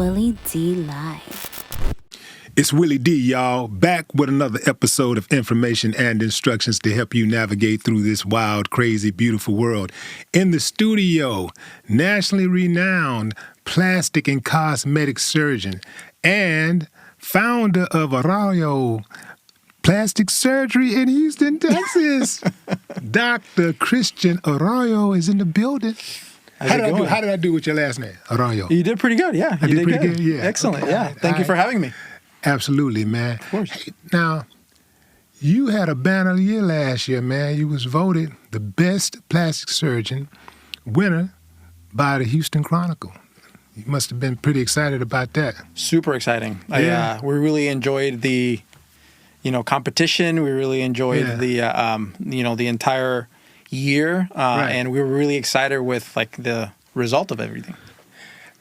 Willie D Live. It's Willie D, y'all, back with another episode of information and instructions to help you navigate through this wild, crazy, beautiful world. In the studio, nationally renowned plastic and cosmetic surgeon and founder of Arroyo Plastic Surgery in Houston, Texas. Dr. Christian Arroyo is in the building. How did I do with your last name, Arroyo? You did pretty good, yeah. You did pretty good, yeah. Excellent, Okay, yeah. Thank you for having me. Absolutely, man. Of course. Hey, now, you had a banner year last year, man. You was voted the best plastic surgeon winner by the Houston Chronicle. You must have been pretty excited about that. Super exciting. Yeah. We really enjoyed the, competition. We really enjoyed the entire year, Right. and we were really excited with the result of everything.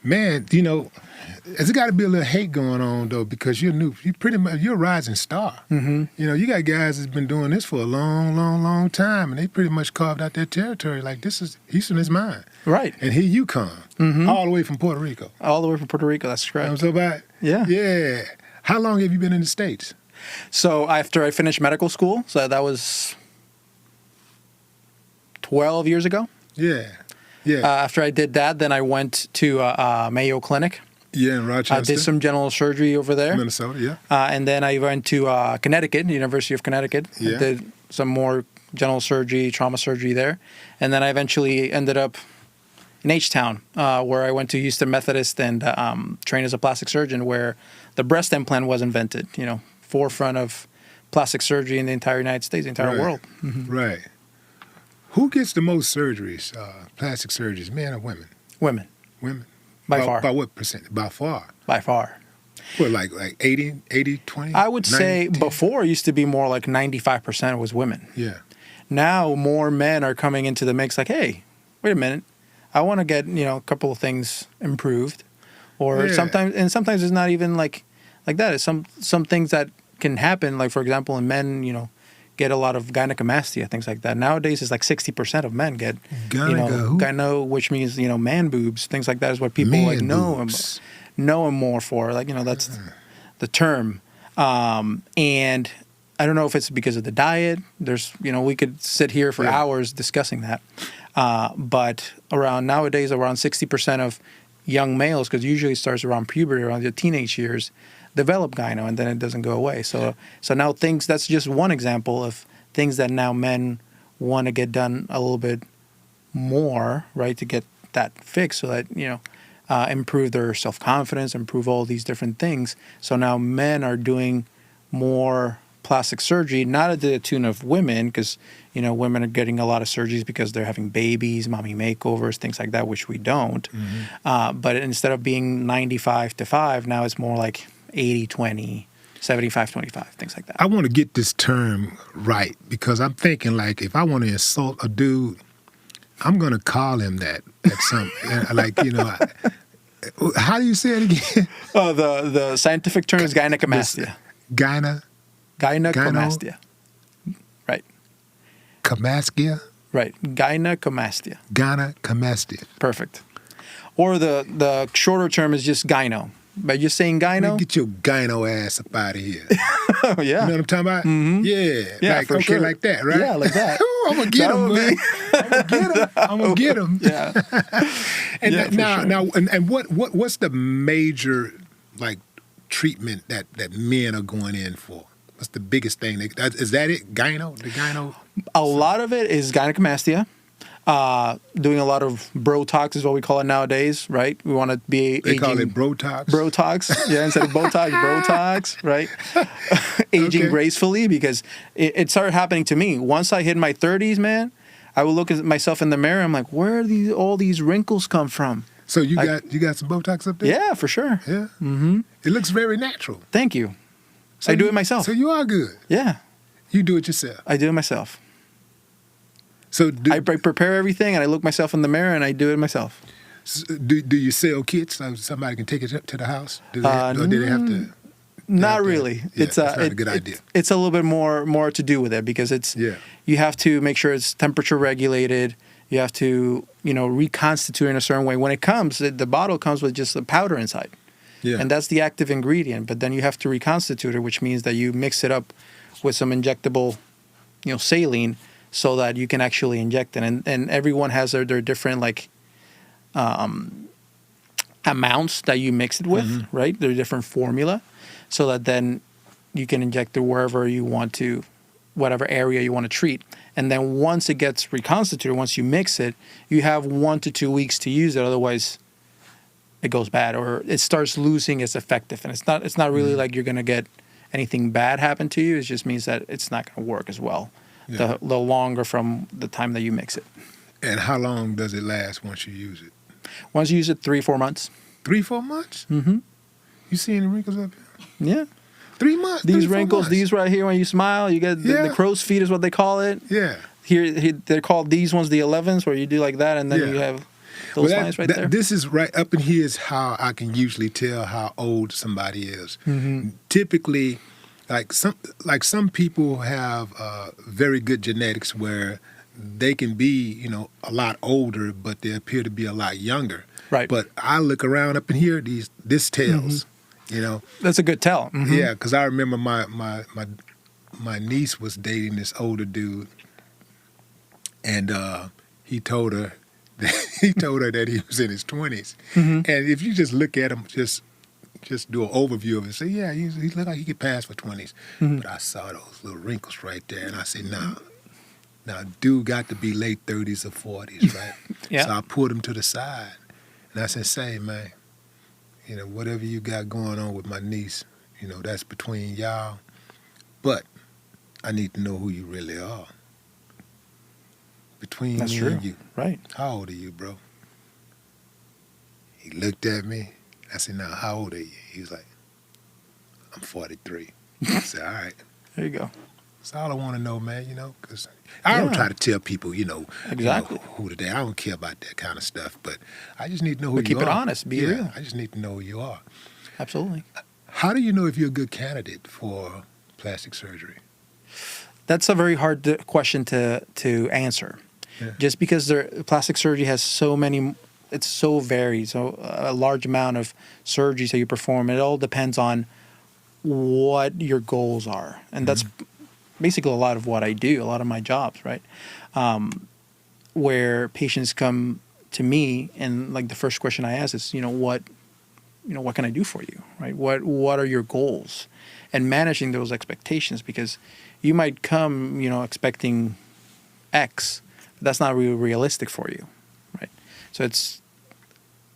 Man, there's got to be a little hate going on though, because you're new. You're a rising star. Mm-hmm. You got guys that's been doing this for a long, long, long time, and they pretty much carved out their territory. Like Houston is mine, Right. and here you come, all the way from Puerto Rico. All the way from Puerto Rico. That's You know correct. what I'm talking about? Yeah. Yeah. How long have you been in the States? So after I finished medical school, so that was 12 years ago. Yeah. Yeah. After I did that, then I went to Mayo Clinic. Yeah, in Rochester. I did some general surgery over there. Minnesota, yeah. And then I went to Connecticut, the University of Connecticut. Yeah. I did some more general surgery, trauma surgery there. And then I eventually ended up in H-Town, where I went to Houston Methodist and trained as a plastic surgeon, where the breast implant was invented, forefront of plastic surgery in the entire United States, the entire world. Mm-hmm. Right. Who gets the most surgeries, plastic surgeries, men or women? Women. Women? By far. By what percent? By far? By far. What, like 80, 20? I would 90, say 10? before it used to be more like 95% was women. Yeah. Now more men are coming into the mix like, hey, wait a minute. I want to get, a couple of things improved. Or Yeah. sometimes it's not even like that. It's some things that can happen. Like, for example, in men, get a lot of gynecomastia, things like that. Nowadays, it's like 60% of men get, gyno, which means, man boobs, things like that is what people know them more for. That's the term. And I don't know if it's because of the diet. There's, we could sit here for hours discussing that. But nowadays, around 60% of young males, because usually it starts around puberty, around the teenage years, develop gyno, and then it doesn't go away. So now that's just one example of things that now men want to get done a little bit more, right, to get that fixed so that, improve their self-confidence, improve all these different things. So now men are doing more plastic surgery, not at the tune of women, because, women are getting a lot of surgeries because they're having babies, mommy makeovers, things like that, which we don't. Mm-hmm. But instead of being 95-5, now it's more like 80-20, 75-25, things like that. I want to get this term right because I'm thinking if I want to insult a dude, I'm going to call him that at some, how do you say it again? Oh, the scientific term is gynecomastia. Gynecomastia. Right. Camastia? Right. Gynecomastia. Gynecomastia. Perfect. Or the shorter term is just gyno. By just saying gyno. Get your gyno ass up out of here. Oh, yeah. You know what I'm talking about? Mm-hmm. Yeah. For sure. Like that, right? Yeah, like that. I'm going to get him, man. I'm going to get him. Yeah. And now, what's the major, treatment that men are going in for? What's the biggest thing? Is that it? Gyno? The gyno? A lot of it is gynecomastia. Doing a lot of Botox is what we call it nowadays, right? We want to be They call it Botox? Botox, yeah, instead of Botox, Botox, right? Aging gracefully, because it started happening to me. Once I hit my 30s, man, I would look at myself in the mirror. I'm like, where do all these wrinkles come from? So you got some Botox up there? Yeah, for sure. Yeah? Mm-hmm. It looks very natural. Thank you. So I do it myself. So you are good. Yeah. You do it yourself. I do it myself. So I prepare everything, and I look myself in the mirror, and I do it myself. Do you sell kits so somebody can take it to the house? Or do they have to? Not really. Yeah, it's not a good idea. It's a little bit more to do with it because you have to make sure it's temperature regulated. You have to, reconstitute in a certain way. When it comes, the bottle comes with just a powder inside. Yeah. And that's the active ingredient. But then you have to reconstitute it, which means that you mix it up with some injectable, saline, so that you can actually inject it. And everyone has their different amounts that you mix it with, right? Their different formula, so that then you can inject it wherever you want to, whatever area you want to treat. And then once it gets reconstituted, once you mix it, you have 1 to 2 weeks to use it. Otherwise, it goes bad or it starts losing its effectiveness. And it's not really like you're going to get anything bad happen to you. It just means that it's not going to work as well. Yeah. The longer from the time that you mix it. And how long does it last once you use it? Once you use it, 3-4 months. 3-4 months? Mm-hmm. You see any wrinkles up here? Yeah. 3 months. These wrinkles, these right here, when you smile, you get the crow's feet is what they call it. Yeah. Here they're called these ones the 11s, where you do like that, and then you have those lines right there. This is right up in here is how I can usually tell how old somebody is. Mm-hmm. Typically, some people have very good genetics where they can be, a lot older, but they appear to be a lot younger. Right. But I look around up in here, this tells. That's a good tell. Mm-hmm. Yeah, because I remember my niece was dating this older dude, and he told her that he was in his 20s. Mm-hmm. And if you just look at him, just do an overview of it, say, yeah, he looked like he could pass for 20s. Mm-hmm. But I saw those little wrinkles right there, and I said, nah. Now, dude got to be late 30s or 40s, right? Yeah. So I pulled him to the side, and I said, say, man, whatever you got going on with my niece, that's between y'all. But I need to know who you really are. Between that's me true. and you. Right. How old are you, bro? He looked at me. I said, now, how old are you? He was like, I'm 43. I said, all right. There you go. That's all I want to know, man, because I don't try to tell people, exactly. Who today. I don't care about that kind of stuff, but I just need to know who you are. Keep it honest. Be real. I just need to know who you are. Absolutely. How do you know if you're a good candidate for plastic surgery? That's a very hard question to answer. Yeah. Just because plastic surgery has so many, it's so varied, so a large amount of surgeries that you perform. It all depends on what your goals are, and that's basically a lot of what I do, a lot of my jobs, right? Where patients come to me and the first question I ask is, what can I do for you, right? What are your goals? And managing those expectations, because you might come, expecting X, but that's not really realistic for you, right? So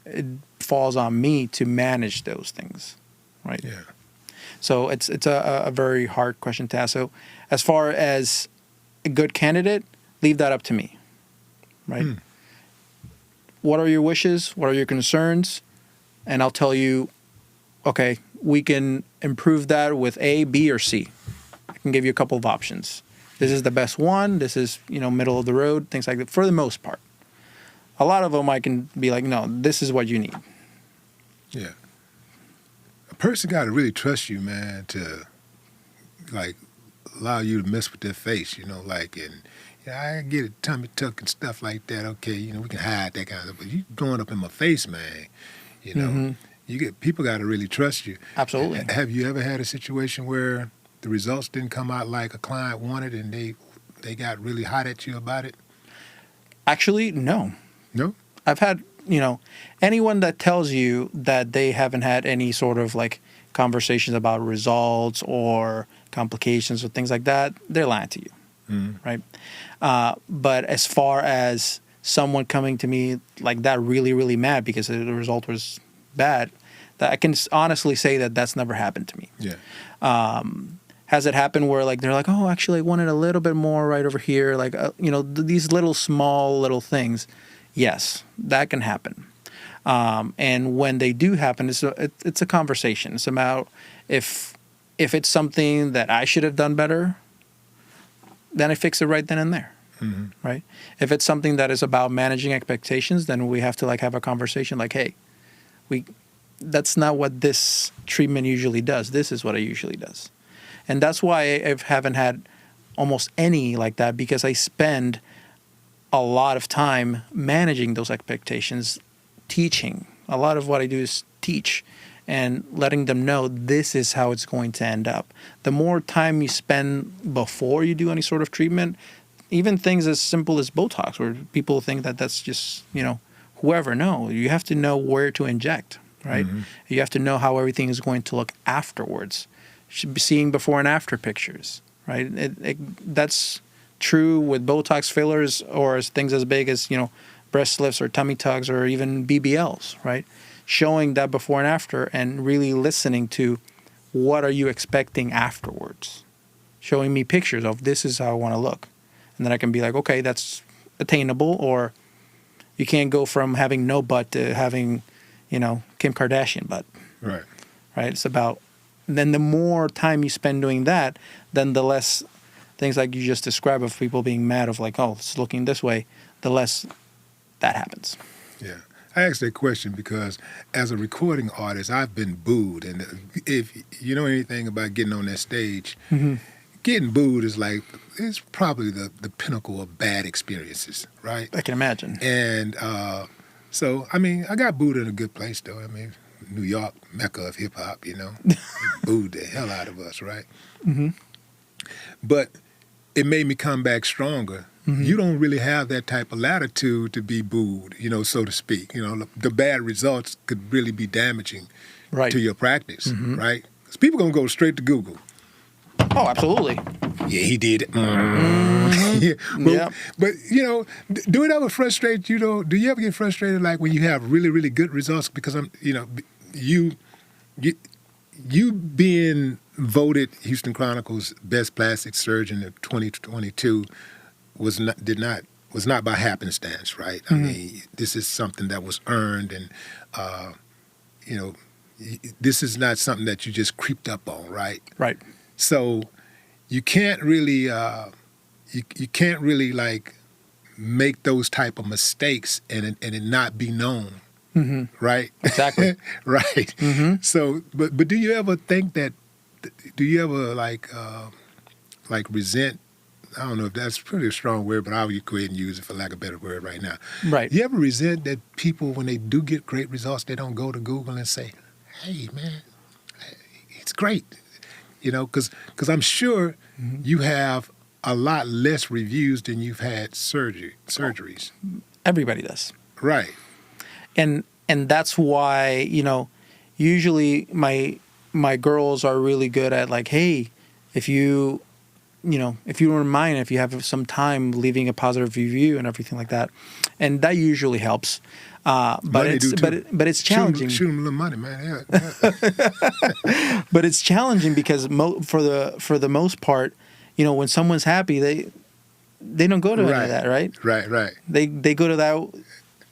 it falls on me to manage those things, right? Yeah. So it's a very hard question to ask. So as far as a good candidate, leave that up to me, right? What are your wishes? What are your concerns? And I'll tell you, okay, we can improve that with A, B, or C. I can give you a couple of options. This is the best one. This is, middle of the road, things like that, for the most part. A lot of them I can be like, no, this is what you need. Yeah. A person got to really trust you, man, to allow you to mess with their face, I get a tummy tuck and stuff like that. Okay, we can hide that kind of stuff, but you blowing up in my face, man. People got to really trust you. Absolutely. Have you ever had a situation where the results didn't come out like a client wanted, and they got really hot at you about it? Actually, no. No? I've had, anyone that tells you that they haven't had any sort of conversations about results or complications or things like that, they're lying to you, right? But as far as someone coming to me like that really, really mad because the result was bad, that I can honestly say that that's never happened to me. Yeah. Has it happened where they're like, oh, actually I wanted a little bit more right over here, these small little things? Yes, that can happen. And when they do happen, it's a conversation. It's about if it's something that I should have done better, then I fix it right then and there, right? If it's something that is about managing expectations, then we have to have a conversation hey, that's not what this treatment usually does. This is what it usually does. And that's why I haven't had almost any like that, because I spend a lot of time managing those expectations, teaching. A lot of what I do is teach and letting them know this is how it's going to end up. The more time you spend before you do any sort of treatment, even things as simple as Botox, where people think that that's just, whoever. No, you have to know where to inject, right? Mm-hmm. You have to know how everything is going to look afterwards. You should be seeing before and after pictures, right? That's true with Botox fillers or things as big as, breast lifts or tummy tucks or even BBLs, right? Showing that before and after and really listening to what are you expecting afterwards. Showing me pictures of this is how I want to look. And then I can be like, okay, that's attainable, or you can't go from having no butt to having, Kim Kardashian butt. Right. Right? It's about, then the more time you spend doing that, then the less things like you just described of people being mad of like, oh, it's looking this way, the less that happens. Yeah. I asked that question because as a recording artist, I've been booed. And if you know anything about getting on that stage, mm-hmm. getting booed is like, it's probably the pinnacle of bad experiences, right? I can imagine. And so, I got booed in a good place, though. New York, mecca of hip-hop, booed the hell out of us, right? Mm-hmm. But it made me come back stronger. Mm-hmm. You don't really have that type of latitude to be booed, so to speak. The bad results could really be damaging to your practice, mm-hmm. right? Because people going to go straight to Google. Oh, absolutely. Yeah, he did it. Mm-hmm. Yeah, but do it ever frustrate you? Do you ever get frustrated like when you have really, really good results? Because you being voted Houston Chronicle's best plastic surgeon of 2022 was not by happenstance, right? Mm-hmm. This is something that was earned, and this is not something that you just creeped up on, right? Right. So you can't really you can't really like make those type of mistakes and it not be known, mm-hmm. right? Exactly. Right. Mm-hmm. So, but do you ever think that? Do you ever like resent? I don't know if that's pretty strong word, but I'll go ahead and use it for lack of a better word right now. Right. You ever resent that people, when they do get great results, they don't go to Google and say, "Hey, man, it's great." Because I'm sure mm-hmm. you have a lot less reviews than you've had surgeries. Everybody does. Right. And that's why, usually my girls are really good at like, hey, if you don't mind, if you have some time leaving a positive review and everything like that. And that usually helps. But it's challenging. Shoot them a little money, man. Yeah. But it's challenging because for the most part, when someone's happy, they don't go to any of that, right? Right. They go to that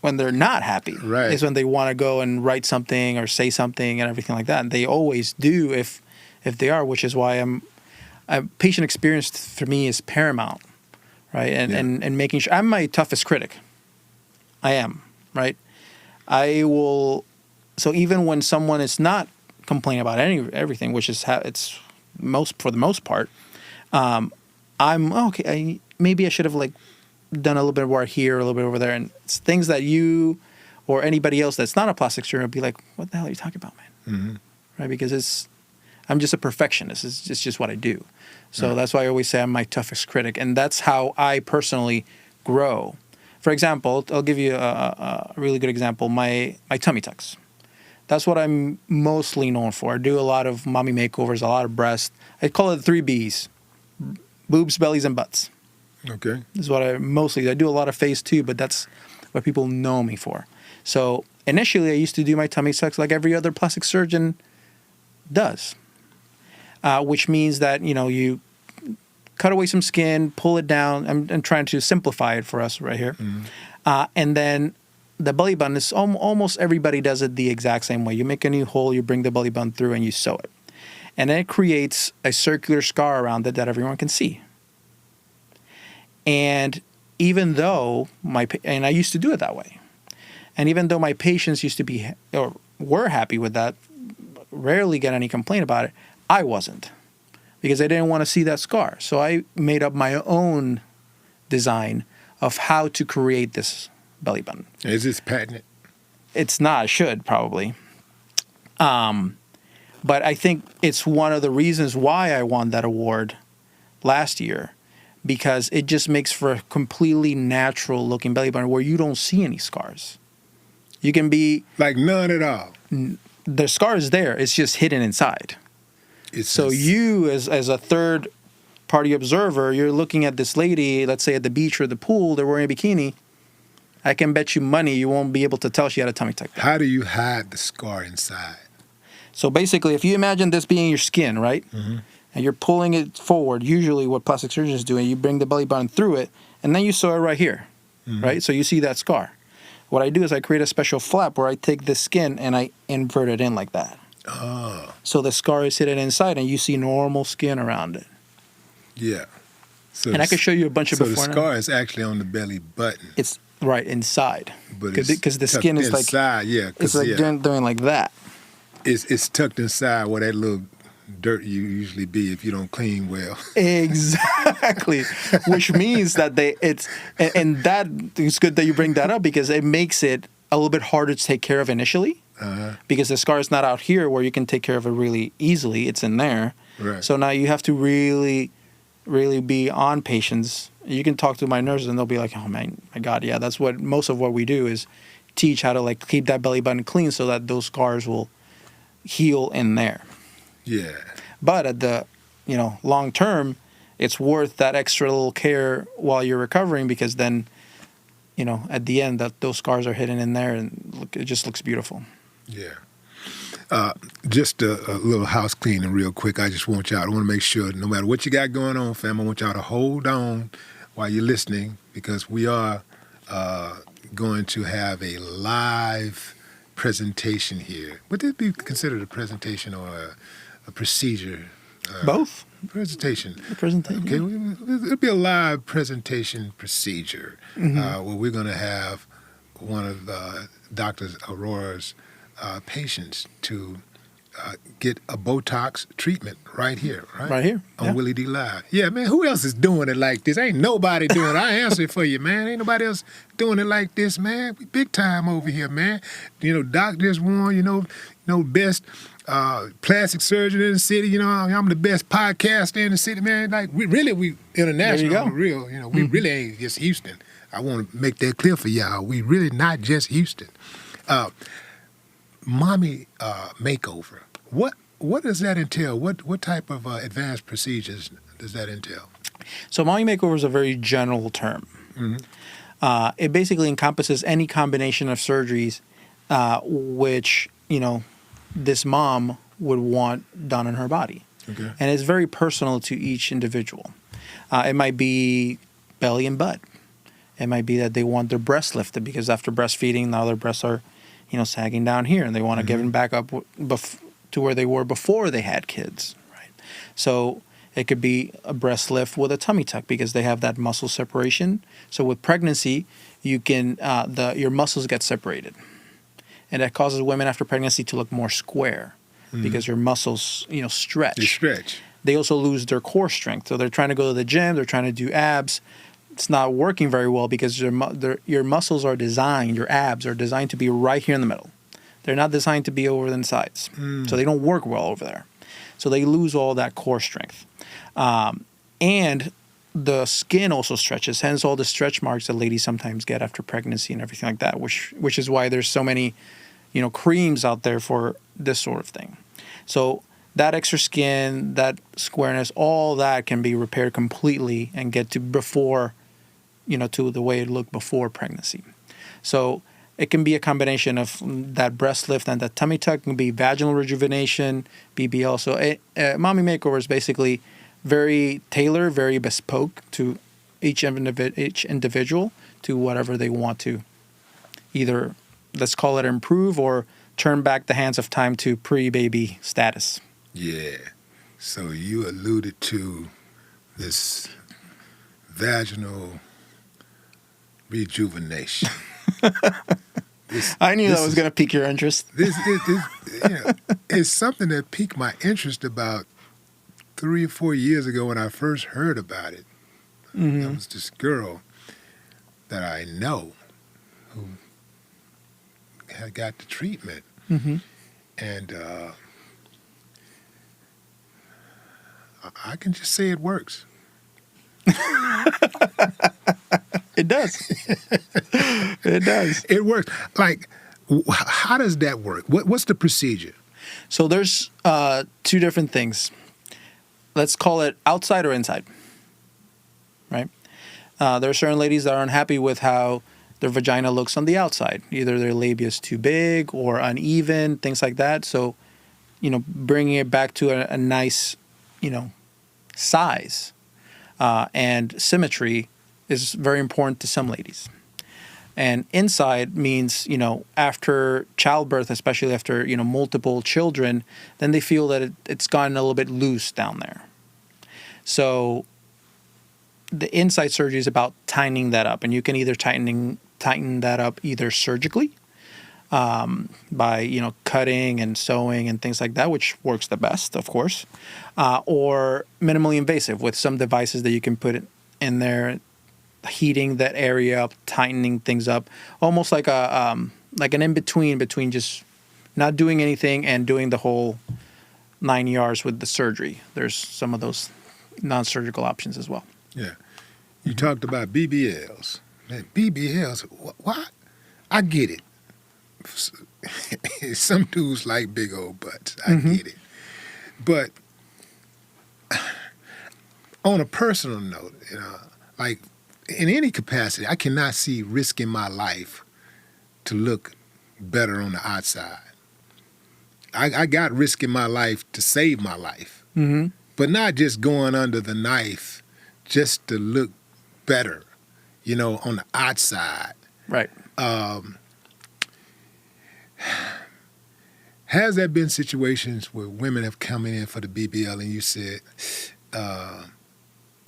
when they're not happy. Right. Is when they want to go and write something or say something and everything like that. And they always do if they are, which is why patient experience for me is paramount, right? And making sure I'm my toughest critic. I am. Right, I will. So even when someone is not complaining about everything, which is it's for the most part, I'm okay. Maybe I should have like done a little bit more here, a little bit over there, and it's things that you or anybody else that's not a plastic surgeon would be like, "What the hell are you talking about, man?" Mm-hmm. Right? Because I'm just a perfectionist. It's just what I do. So that's why I always say I'm my toughest critic, and that's how I personally grow. For example, I'll give you a really good example. My tummy tucks. That's what I'm mostly known for. I do a lot of mommy makeovers, a lot of breast. I call it 3 Bs: boobs, bellies, and butts. Okay. This is what I do a lot of face too, but that's what people know me for. So initially, I used to do my tummy tucks like every other plastic surgeon does, which means that you cut away some skin, pull it down. I'm trying to simplify it for us right here. Mm-hmm. And then the belly button is almost everybody does it the exact same way. You make a new hole, you bring the belly button through, and you sew it. And then it creates a circular scar around it that everyone can see. And even though I used to do it that way. And even though my patients used to be or were happy with that, rarely get any complaint about it, I wasn't. Because I didn't want to see that scar. So I made up my own design of how to create this belly button. Is this patented? It's not. I should, probably. But I think it's one of the reasons why I won that award last year, because it just makes for a completely natural looking belly button where you don't see any scars. You can be like none at all. The scar is there. It's just hidden inside. So you, as a third party observer, you're looking at this lady, let's say at the beach or the pool, they're wearing a bikini. I can bet you money you won't be able to tell she had a tummy tuck. How do you hide the scar inside? So basically, if you imagine this being your skin, right? Mm-hmm. And you're pulling it forward, usually what plastic surgeons do, and you bring the belly button through it, and then you sew it right here, right? So you see that scar. What I do is I create a special flap where I take the skin and I invert it in like that. Oh. So the scar is hidden inside, and you see normal skin around it. Yeah. So and I can show you a bunch of before. So the scar is actually on the belly button. It's right inside. But because the skin is inside, like it's like doing like that. It's tucked inside where that little dirt you usually be if you don't clean well. Exactly. Which means that and that it's good that you bring that up, because it makes it a little bit harder to take care of initially. Because the scar is not out here where you can take care of it really easily. It's in there. Right. So now you have to really, really be on patients. You can talk to my nurses and they'll be like, oh my God, yeah, that's what most of what we do is teach how to like keep that belly button clean so that those scars will heal in there. Yeah. But at the, long term, it's worth that extra little care while you're recovering, because then, at the end that those scars are hidden in there and it just looks beautiful. Yeah. Just a little house cleaning real quick. I want to make sure no matter what you got going on, fam, I want y'all to hold on while you're listening, because we are going to have a live presentation here. Would this be considered a presentation or a procedure? Both. Presentation. Presentation. Okay, it'll be a live presentation procedure where we're going to have one of Dr. Aroyo's patients to get a Botox treatment right here, right? Right here. On Willie D Live. Yeah, man, who else is doing it like this? Ain't nobody doing it. I answer it for you, man. Ain't nobody else doing it like this, man. We big time over here, man. Doc just won, best plastic surgeon in the city. I'm the best podcaster in the city, man. Like, we international, real. We really ain't just Houston. I want to make that clear for y'all. We really not just Houston. Mommy makeover. What does that entail? What type of advanced procedures does that entail? So mommy makeover is a very general term. Mm-hmm. It basically encompasses any combination of surgeries which, this mom would want done on her body. Okay. And it's very personal to each individual. It might be belly and butt. It might be that they want their breasts lifted because after breastfeeding, now their breasts are, sagging down here, and they want to give them back up to where they were before they had kids, right? So it could be a breast lift with a tummy tuck because they have that muscle separation. So with pregnancy, you can your muscles get separated, and that causes women after pregnancy to look more square because your muscles, stretch. They stretch. They also lose their core strength. So they're trying to go to the gym. They're trying to do abs. It's not working very well because your muscles are designed, your abs are designed to be right here in the middle. They're not designed to be over the sides. So they don't work well over there. So they lose all that core strength. And the skin also stretches, hence all the stretch marks that ladies sometimes get after pregnancy and everything like that, which is why there's so many, creams out there for this sort of thing. So that extra skin, that squareness, all that can be repaired completely and get to before, to the way it looked before pregnancy. So it can be a combination of that breast lift and that tummy tuck. It can be vaginal rejuvenation, BBL. So mommy makeover is basically very tailored, very bespoke to each individual to whatever they want to either, let's call it improve or turn back the hands of time to pre-baby status. Yeah. So you alluded to this vaginal rejuvenation. I knew that was going to pique your interest. It's something that piqued my interest about 3 or 4 years ago when I first heard about it. There was this girl that I know who had got the treatment. And I can just say it works. It does. It does. It works. Like, how does that work? What's the procedure? So there's two different things. Let's call it outside or inside, right? There are certain ladies that are unhappy with how their vagina looks on the outside. Either their labia is too big or uneven, things like that. So, bringing it back to a nice, size and symmetry is very important to some ladies. And inside means, after childbirth, especially after, multiple children, then they feel that it's gotten a little bit loose down there. So the inside surgery is about tightening that up. And you can either tighten that up either surgically by, cutting and sewing and things like that, which works the best, of course, or minimally invasive with some devices that you can put in there, heating that area up, tightening things up, almost like an in-between between just not doing anything and doing the whole 9 yards with the surgery. There's some of those non-surgical options as well. Yeah. You talked about BBLs. Man, BBLs, what? I get it. Some dudes like big old butts. I get it. But on a personal note, like, in any capacity, I cannot see risking my life to look better on the outside. I got risking my life to save my life, but not just going under the knife just to look better, on the outside. Right. Has there been situations where women have come in for the BBL and you said,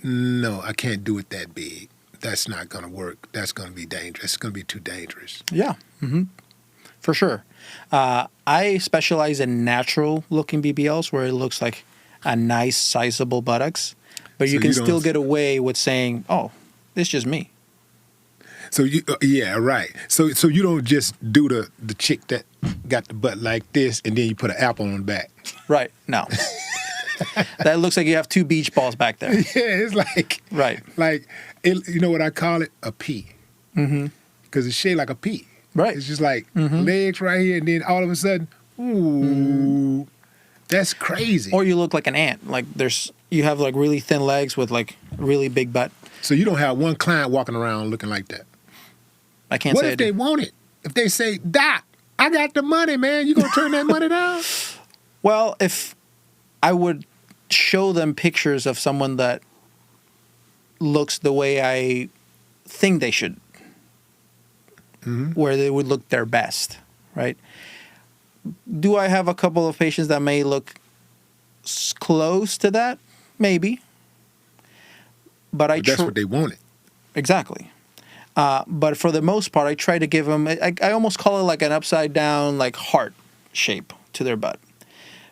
no, I can't do it that big. That's not going to work. That's going to be dangerous. It's going to be too dangerous. Yeah, for sure. I specialize in natural-looking BBLs where it looks like a nice, sizable buttocks, but you can still get away with saying, "Oh, it's just me." So yeah, right. So you don't just do the chick that got the butt like this and then you put an apple on the back. Right. No. That looks like you have two beach balls back there. Yeah, it's like right. Like you know what I call it? A pea. Because it's shaped like a pea. Right. It's just like legs right here, and then all of a sudden, ooh, that's crazy. Or you look like an ant. Like you have like really thin legs with like really big butt. So you don't have one client walking around looking like that. I can't say. What if they want it? If they say, "Doc, I got the money, man," you gonna turn that money down? Well, if I would show them pictures of someone that looks the way I think they should, where they would look their best, right? Do I have a couple of patients that may look close to that? Maybe. But that's what they wanted. Exactly. But for the most part, I try to give them, I almost call it like an upside down, like heart shape to their butt.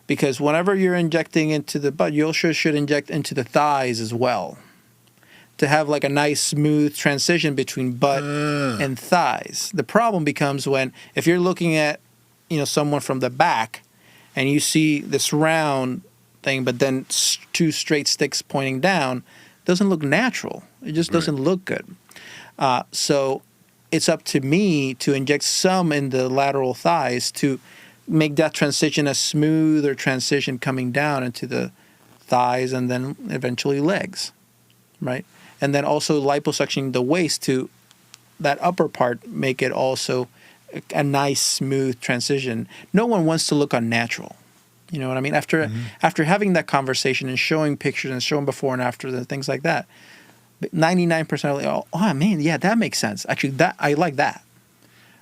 Because whenever you're injecting into the butt, you also should inject into the thighs as well, to have like a nice smooth transition between butt and thighs. The problem becomes if you're looking at, someone from the back and you see this round thing, but then two straight sticks pointing down, it doesn't look natural. It just doesn't look good. So it's up to me to inject some in the lateral thighs to make that transition a smoother transition coming down into the thighs and then eventually legs, right? And then also liposuctioning the waist to that upper part, make it also a nice smooth transition. No one wants to look unnatural. You know what I mean? After having that conversation and showing pictures and showing before and after and things like that, 99% are like, oh man, yeah, that makes sense. Actually, that I like that,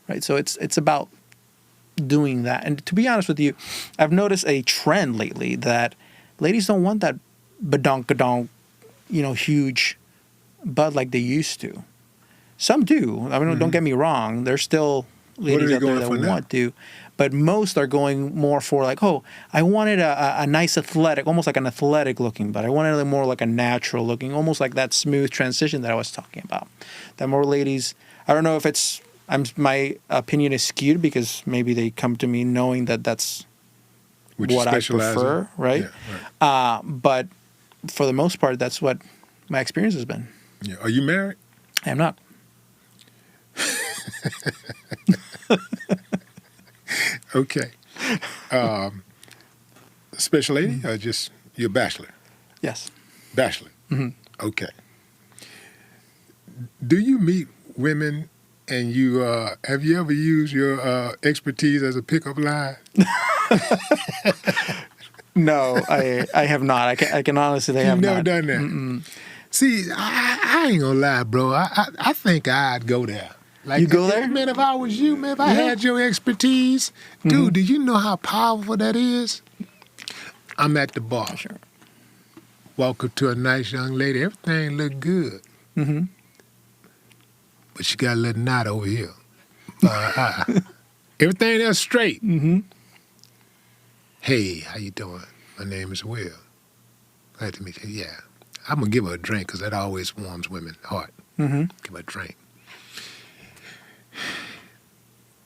right? So it's about doing that. And to be honest with you, I've noticed a trend lately that ladies don't want that badonkadonk, huge butt like they used to. Some do. I mean, don't get me wrong. There's still ladies out there that want to. But most are going more for like, oh, I wanted a nice athletic, almost like an athletic looking butt. I wanted it more like a natural looking, almost like that smooth transition that I was talking about. That more ladies, I don't know if my opinion is skewed because maybe they come to me knowing that that's what I prefer, right? Yeah, right. But for the most part, that's what my experience has been. Yeah. Are you married? I am not. Okay. Special lady or just you're a bachelor? Yes. Bachelor. Mm-hmm. Okay. Do you meet women and you have you ever used your expertise as a pickup line? No, I have not. I can honestly say I have You've never not. done that. Mm-mm. See, I ain't gonna lie, bro. I think I'd go there. Like, You go there? Man, if I was you, man, if I had your expertise, dude, do you know how powerful that is? I'm at the bar. Sure. Walk up to a nice young lady. Everything look good. Mm-hmm. But she got a little knot over here. Everything else straight. Mm-hmm. Hey, how you doing? My name is Will. Glad to meet you. Yeah. I'm going to give her a drink because that always warms women's heart. Mm-hmm. Give her a drink.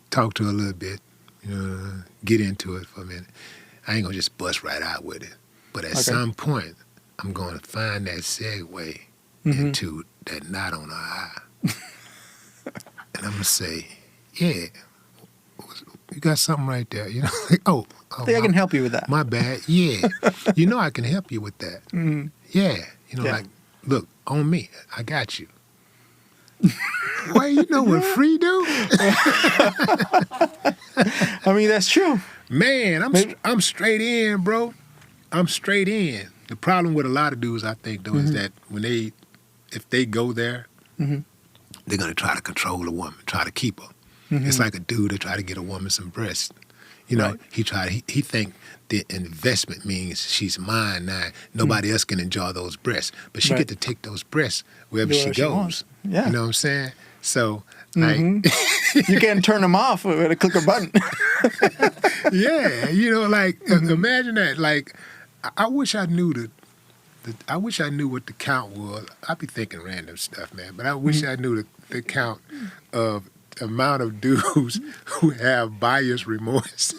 Talk to her a little bit. Get into it for a minute. I ain't going to just bust right out with it. But at some point, I'm going to find that segue into that knot on her eye. And I'm going to say, yeah, you got something right there. Oh, I think I can help you with that. My bad. Yeah. I can help you with that. Mm-hmm. Yeah. Like, look, on me. I got you. Well, you know what free do? I mean, that's true. Man, I'm straight in, bro. I'm straight in. The problem with a lot of dudes, I think, though, is that if they go there, they're going to try to control a woman, try to keep her. It's like a dude that try to get a woman some breasts. Right. He think the investment means she's mine now. Nobody else can enjoy those breasts. But she get to take those breasts wherever she goes. Yeah. You know what I'm saying? So, like... you can't turn them off with a click of a button. Yeah, imagine that. Like, I wish I knew I wish I knew what the count was. I'd be thinking random stuff, man. But I wish I knew the count of the amount of dudes who have buyer's remorse.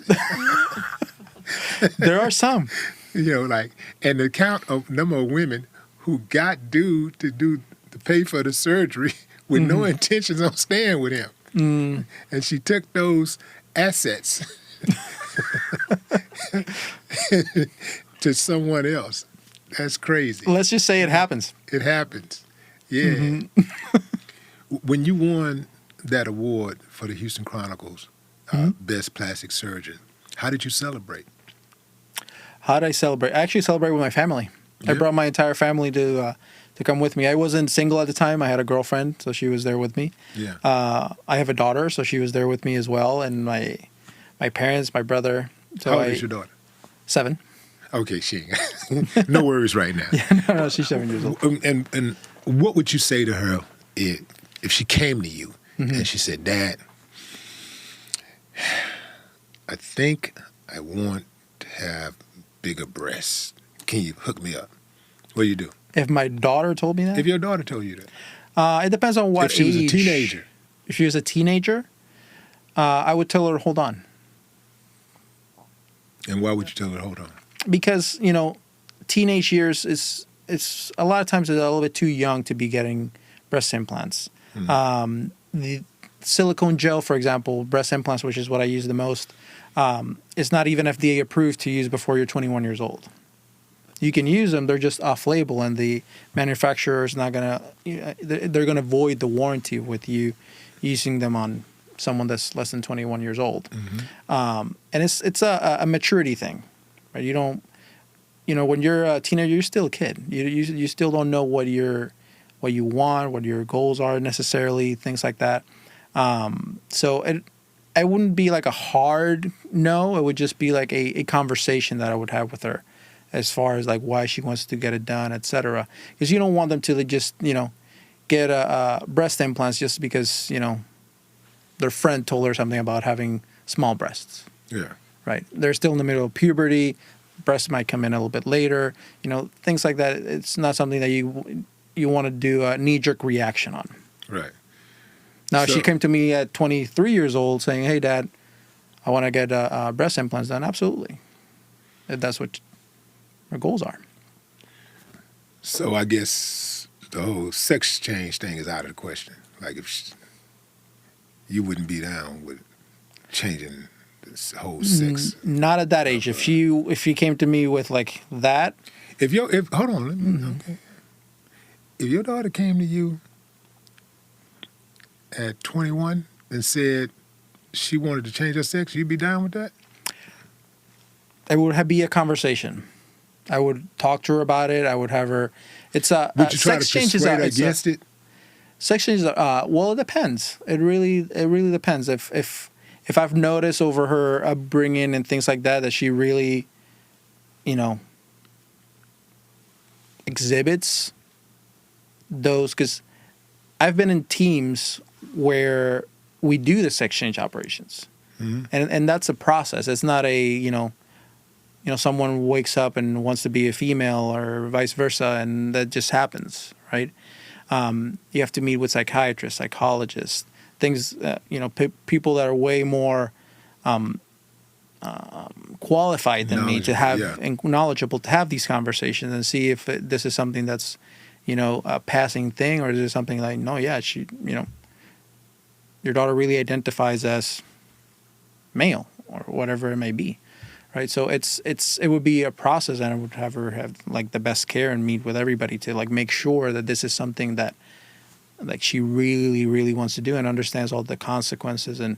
There are some. And the count of number of women who got dude to pay for the surgery with no intentions on staying with him. And she took those assets to someone else. That's crazy. Let's just say it happens. It happens. Yeah. When you won that award for the Houston Chronicles, Best Plastic Surgeon, how did you celebrate? How did I celebrate? I actually celebrated with my family. Yeah. I brought my entire family to come with me. I wasn't single at the time. I had a girlfriend, so she was there with me. Yeah. I have a daughter, so she was there with me as well, and my parents, my brother. So how old is your daughter? 7. Okay, she ain't. No worries right now. Yeah, no, she's 7 years old. And what would you say to her if she came to you and she said, Dad, I think I want to have bigger breasts. Can you hook me up? What do you do? If my daughter told me that? If your daughter told you that? It depends on what age. If she was a teenager? If she was a teenager, I would tell her to hold on. And why would you tell her to hold on? Because, teenage years it's a lot of times it's a little bit too young to be getting breast implants. The silicone gel, for example, breast implants, which is what I use the most, it's not even FDA approved to use before you're 21 years old. You can use them; they're just off-label, and the manufacturer is not gonna. They're gonna void the warranty with you using them on someone that's less than 21 years old. And it's a maturity thing, right? You don't. When you're a teenager, you're still a kid. You still don't know what you want, what your goals are necessarily, things like that. So it wouldn't be like a hard no. It would just be like a conversation that I would have with her, as far as like why she wants to get it done, etc. Because you don't want them to just get breast implants just because their friend told her something about having small breasts. Yeah. Right. They're still in the middle of puberty. Breasts might come in a little bit later. Things like that. It's not something that you want to do a knee-jerk reaction on. Right. Now, if she came to me at 23 years old saying, "Hey, Dad, I want to get breast implants done," absolutely. if that's what her goals are. So I guess the whole sex change thing is out of the question. Like if you wouldn't be down with changing this whole sex. Not at that age. If she came to me with like that. If hold on, let me, okay. If your daughter came to you at 21 and said she wanted to change her sex, you'd be down with that? It would be a conversation. I would talk to her about it. I would have her. It's a. Would you try to persuade her against it? Sex changes. Well, it depends. It really depends. If I've noticed over her upbringing and things like that she really, exhibits those, because I've been in teams where we do the sex change operations, and that's a process. It's not a someone wakes up and wants to be a female or vice versa, and that just happens, right? You have to meet with psychiatrists, psychologists, things, people that are way more qualified than me to have and knowledgeable to have these conversations and see if this is something that's, a passing thing, or is it something like, no, yeah, your daughter really identifies as male or whatever it may be. Right, so it would be a process, and I would have her have like the best care and meet with everybody to like make sure that this is something that like she really, really wants to do and understands all the consequences and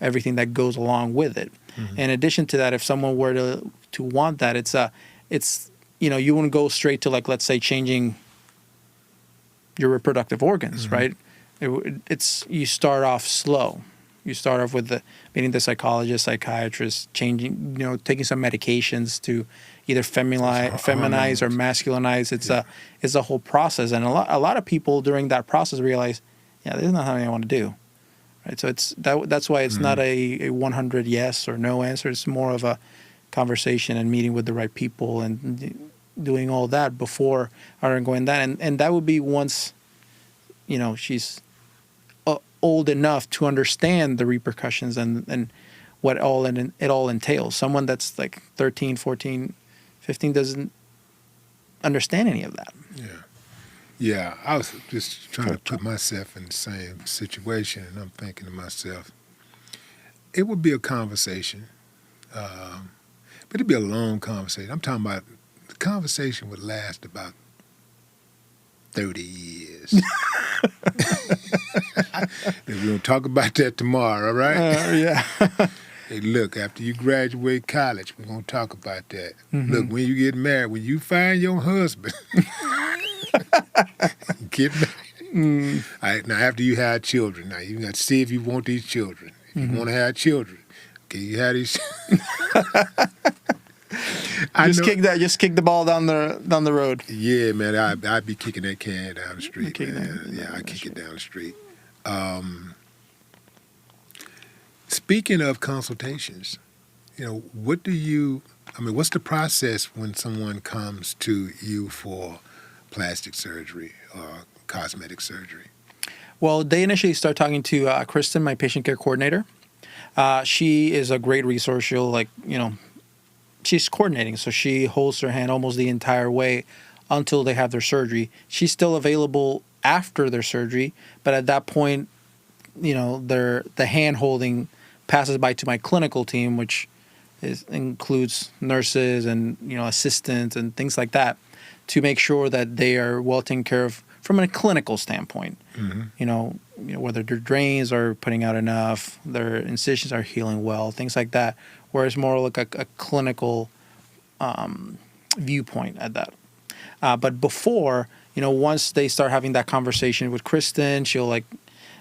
everything that goes along with it. In addition to that, if someone were to want that, it's you wouldn't go straight to like, let's say, changing your reproductive organs, right? It's you start off slow. You start off with meeting the psychologist, psychiatrist, taking some medications to either feminize or masculinize. It's a whole process, and a lot of people during that process realize, this is not something I want to do, right? So that's why it's not a 100 yes or no answer. It's more of a conversation and meeting with the right people and doing all that before undergoing that, and that would be once, she's old enough to understand the repercussions and what it all entails. Someone that's like 13, 14, 15 doesn't understand any of that. Yeah, I was just trying to put myself in the same situation, and I'm thinking to myself, it would be a conversation, but it'd be a long conversation. I'm talking about the conversation would last about 30 years. We're going to talk about that tomorrow, all right? Yeah. Hey, look, after you graduate college, we're going to talk about that. Look, when you get married, when you find your husband, get married. All right, now, after you have children, now you got to see if you want these children. If you want to have children, okay, you have these. Just kick the ball down the road. Yeah, man, I'd be kicking that can down the street. I'd kick it down the street. Speaking of consultations, what's the process when someone comes to you for plastic surgery or cosmetic surgery? Well, they initially start talking to Kristen, my patient care coordinator. She is a great resource. She'll she's coordinating, so she holds their hand almost the entire way until they have their surgery. She's still available after their surgery, but at that point, the hand holding passes by to my clinical team, which includes nurses and assistants and things like that, to make sure that they are well taken care of from a clinical standpoint. Whether their drains are putting out enough, their incisions are healing well, things like that. Whereas more like a clinical viewpoint at that. But before, once they start having that conversation with Kristen, she'll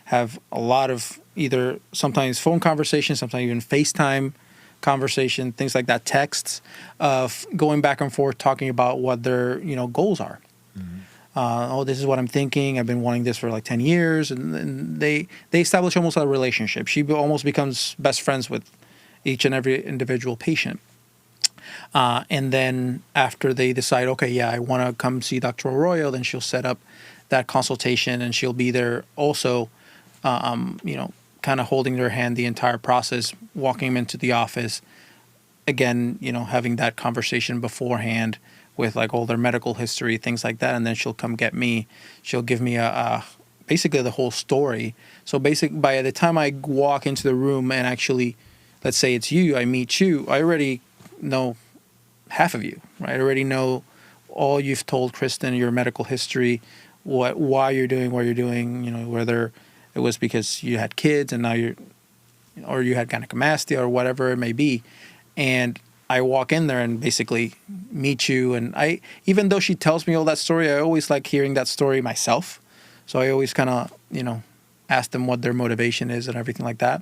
have a lot of either sometimes phone conversations, sometimes even FaceTime conversation, things like that, texts of going back and forth, talking about what their goals are. This is what I'm thinking. I've been wanting this for like 10 years, and they establish almost a relationship. She almost becomes best friends with each and every individual patient. And then after they decide, okay, I want to come see Dr. Arroyo, then she'll set up that consultation, and she'll be there also, kind of holding their hand the entire process, walking them into the office, again, having that conversation beforehand with like all their medical history, things like that. And then she'll come get me. She'll give me basically the whole story. So by the time I walk into the room and actually, let's say it's you, I meet you, I already know half of you, right? I already know all you've told Kristen, your medical history, why you're doing what you're doing, whether it was because you had kids and now or you had gynecomastia or whatever it may be. And I walk in there and basically meet you. And even though she tells me all that story, I always like hearing that story myself. So I always kind of, ask them what their motivation is and everything like that.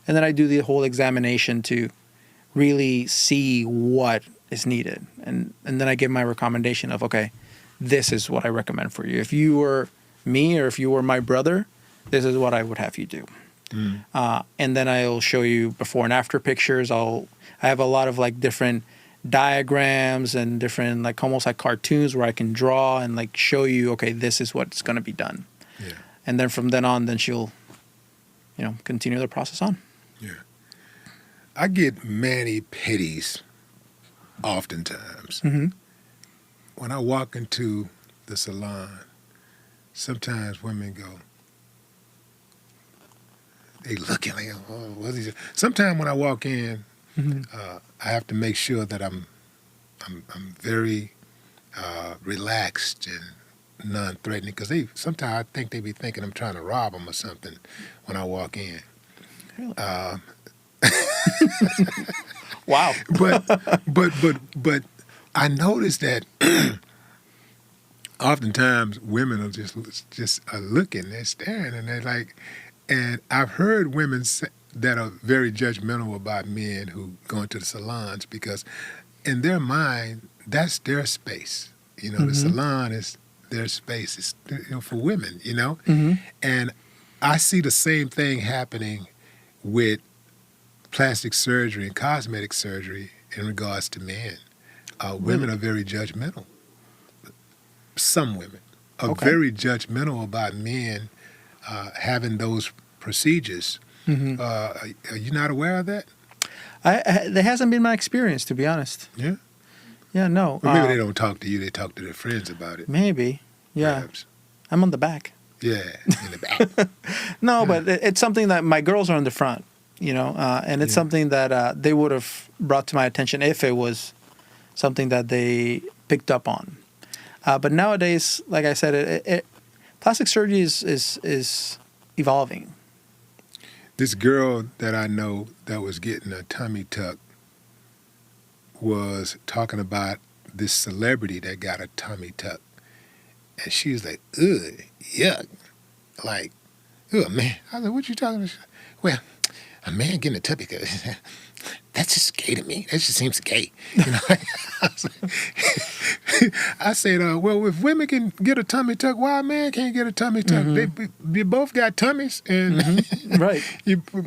And then I do the whole examination to really see what is needed. And then I give my recommendation of, okay, this is what I recommend for you. If you were me or if you were my brother, this is what I would have you do. And then I'll show you before and after pictures. I have a lot of like different diagrams and different like almost like cartoons where I can draw and like show you, okay, this is what's going to be done. Yeah. And then from then on, then she'll, continue the process on. Yeah. I get mani-pedis oftentimes. Mm-hmm. When I walk into the salon, sometimes women go, they looking like, oh, what's he? Sometimes when I walk in, I have to make sure that I'm very relaxed and non-threatening because sometimes I think they be thinking I'm trying to rob them or something when I walk in. Really? Wow. But I noticed that oftentimes women are just looking, they're staring, and they're like. And I've heard women that are very judgmental about men who go into the salons because in their mind, that's their space. The salon is their space. It's for women, Mm-hmm. And I see the same thing happening with plastic surgery and cosmetic surgery in regards to men. Women are very judgmental. Some women are very judgmental about men having those procedures. Mm-hmm. Are you not aware of that? That hasn't been my experience, to be honest. Yeah? Yeah, no. Well, maybe they don't talk to you. They talk to their friends about it. Maybe. Yeah. Perhaps. I'm on the back. Yeah, in the back. No, but it's something that my girls are in the front, and it's something that they would have brought to my attention if it was something that they picked up on. But nowadays, like I said, plastic surgery is evolving. This girl that I know that was getting a tummy tuck was talking about this celebrity that got a tummy tuck. And she was like, ugh, yuck. Like, ugh, man. I was like, what you talking about? Well, a man getting a tummy tuck, that's just gay to me. That just seems gay. I said, well, if women can get a tummy tuck, why a man can't get a tummy tuck? Mm-hmm. They both got tummies, and right.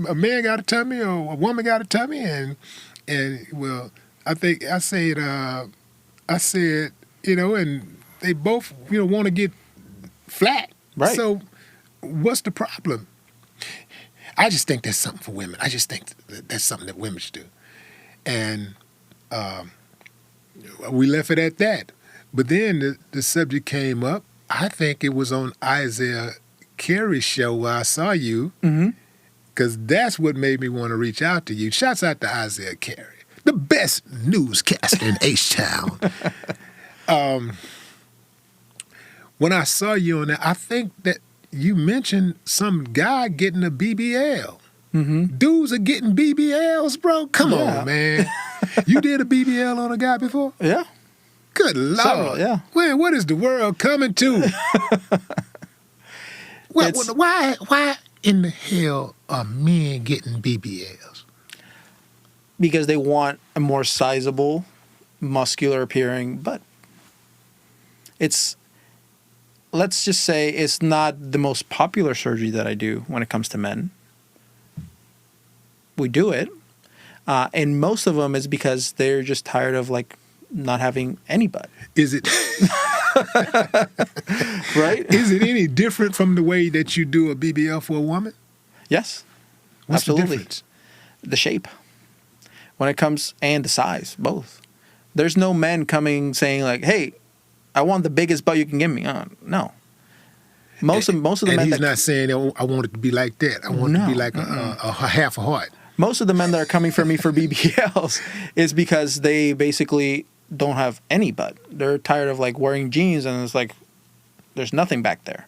A man got a tummy or a woman got a tummy, and well, I said, and they both want to get flat. Right. So, what's the problem? I just think that's something for women. I just think that's something that women should do. And we left it at that. But then the subject came up. I think it was on Isaiah Carey's show where I saw you, because that's what made me want to reach out to you. Shouts out to Isaiah Carey, the best newscaster in H-Town. When I saw you on that, I think that you mentioned some guy getting a BBL. Mm-hmm. Dudes are getting BBLs, bro. Come on, man. You did a BBL on a guy before? Yeah. Good Lord. Several, yeah. Man, what is the world coming to? Why in the hell are men getting BBLs? Because they want a more sizable, muscular appearing butt. Let's just say it's not the most popular surgery that I do when it comes to men. We do it. And most of them is because they're just tired of like not having any butt. Is it right? Is it any different from the way that you do a BBL for a woman? Yes. What's absolutely. the difference? The shape. when it comes, and the size, both. There's no men coming saying like, "Hey, I want the biggest butt you can give me." No. Most of the men. And he's not saying, "Oh, I want it to be like that. I want it to be like a half a heart." Most of the men that are coming for me for BBLs is because they basically don't have any butt. They're tired of like wearing jeans and it's like there's nothing back there.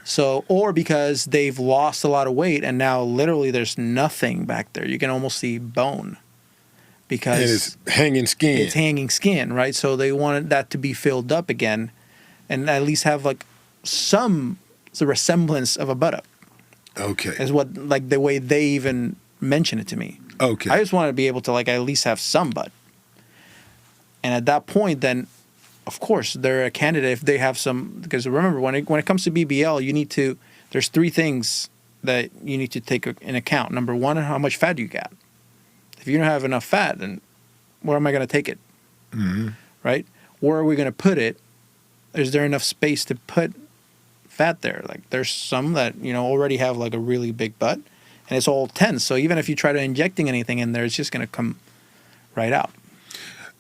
So, or because they've lost a lot of weight and now literally there's nothing back there. You can almost see bone because and it's hanging skin. It's hanging skin, right? So they wanted that to be filled up again and at least have like some resemblance of a buttock. Okay. Is what like the way they even mention it to me. Okay. I just want to be able to like at least have some butt. And at that point, then, of course, they're a candidate if they have some. Because remember, when it comes to BBL, you need to. There's 3 things that you need to take in account. Number one, how much fat you got. If you don't have enough fat, then where am I going to take it? Mm-hmm. Right? Where are we going to put it? Is there enough space to put fat there? Like there's some that already have like a really big butt, and it's all tense. So even if you try to injecting anything in there, it's just going to come right out.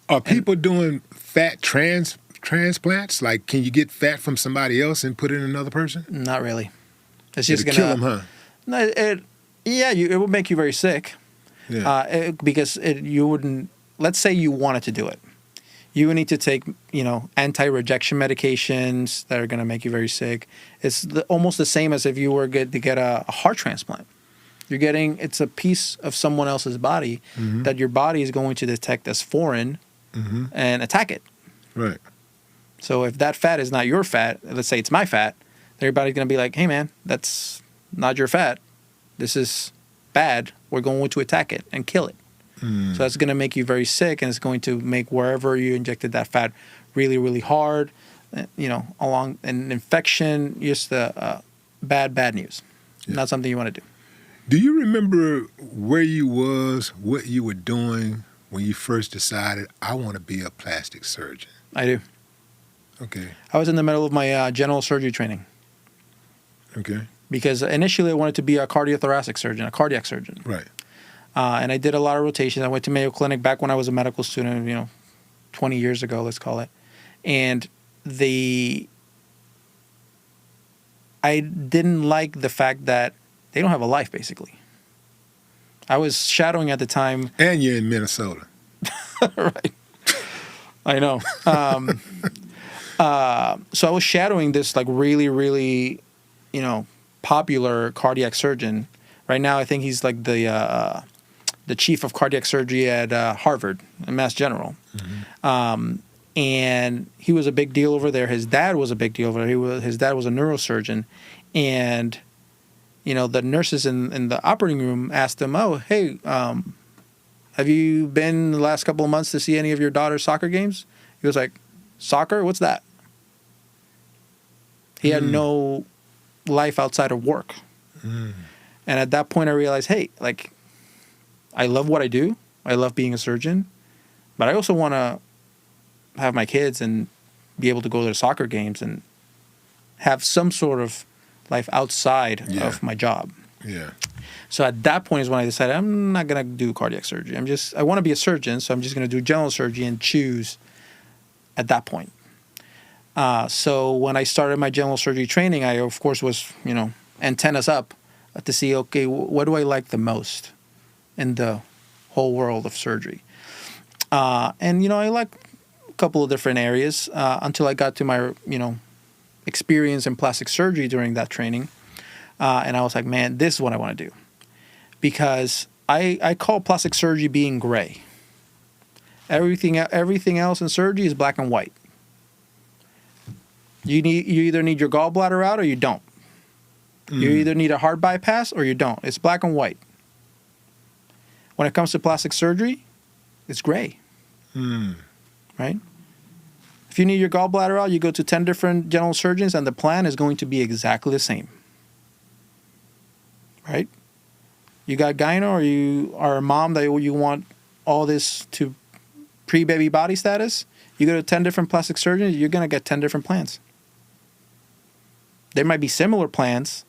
Are people doing fat transplants? Like, can you get fat from somebody else and put it in another person? Not really. It's just going to kill them, huh? No, it would make you very sick. Yeah. Because you wouldn't. Let's say you wanted to do it, you would need to take anti-rejection medications that are going to make you very sick. It's almost the same as if you were to get a heart transplant. It's a piece of someone else's body that your body is going to detect as foreign. And attack it. Right. So if that fat is not your fat, let's say it's my fat, everybody's going to be like, hey, man, that's not your fat. This is bad. We're going to attack it and kill it. So that's going to make you very sick, and it's going to make wherever you injected that fat really, really hard, along an infection, just bad news. Yeah. Not something you want to do. Do you remember where you was, what you were doing when you first decided, I want to be a plastic surgeon? I do. Okay. I was in the middle of my general surgery training. Okay. Because initially I wanted to be a cardiothoracic surgeon, a cardiac surgeon. Right. And I did a lot of rotations. I went to Mayo Clinic back when I was a medical student, 20 years ago, let's call it. And I didn't like the fact that they don't have a life, basically. I was shadowing at the time. And you're in Minnesota. Right. I know. So I was shadowing this like really, really, popular cardiac surgeon. Right now, I think he's like the chief of cardiac surgery at Harvard, Mass General. And he was a big deal over there. His dad was a big deal over there. His dad was a neurosurgeon. And the nurses in the operating room asked him, "Oh, hey, have you been the last couple of months to see any of your daughter's soccer games?" He was like, "Soccer? What's that?" He had no life outside of work. And at that point, I realized, hey, like, I love what I do. I love being a surgeon. But I also want to have my kids and be able to go to soccer games and have some sort of life outside of my job. Yeah. So at that point is when I decided I'm not going to do cardiac surgery. I want to be a surgeon, so I'm just going to do general surgery and choose at that point. So when I started my general surgery training, I, of course, was, antennas up to see, okay, what do I like the most in the whole world of surgery? And, I like a couple of different areas until I got to my, experience in plastic surgery during that training. And I was like, man, this is what I want to do. Because I call plastic surgery being gray. Everything else in surgery is black and white. You either need your gallbladder out or you don't. You either need a heart bypass or you don't. It's black and white. When it comes to plastic surgery, it's gray. Right? If you need your gallbladder out, you go to 10 different general surgeons and the plan is going to be exactly the same. Right? You got gyno or you are a mom that you want all this to pre-baby body status, you go to 10 different plastic surgeons, you're going to get 10 different plans. There might be similar plans,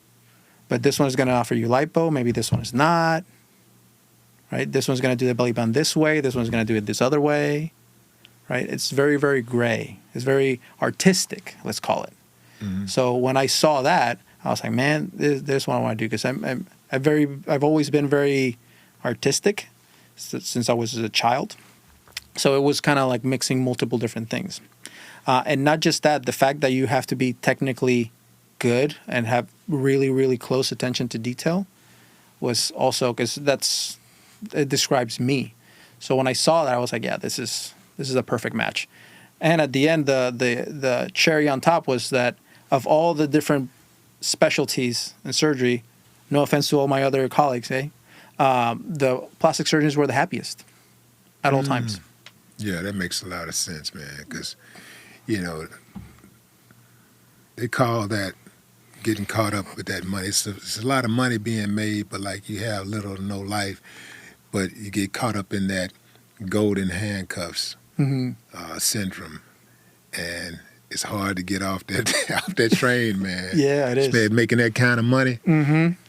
but this one is going to offer you lipo, maybe this one is not. right? This one's going to do the belly band this way. This one's going to do it this other way, right? It's very, very gray. It's very artistic, let's call it. Mm-hmm. So when I saw that, I was like, man, this is what I want to do, because I've always been very artistic since I was a child. So it was kind of like mixing multiple different things. And not just that, the fact that you have to be technically good and have really, really close attention to detail was also, because it describes me. So when I saw that, I was like, yeah, this is a perfect match. And at the end, the cherry on top was that of all the different specialties in surgery, no offense to all my other colleagues, the plastic surgeons were the happiest at all times. Yeah, that makes a lot of sense, man, because, they call that getting caught up with that money. It's a lot of money being made, but like you have little to no life, but you get caught up in that golden handcuffs syndrome, and it's hard to get off that train, man. Yeah, it is. Especially making that kind of money,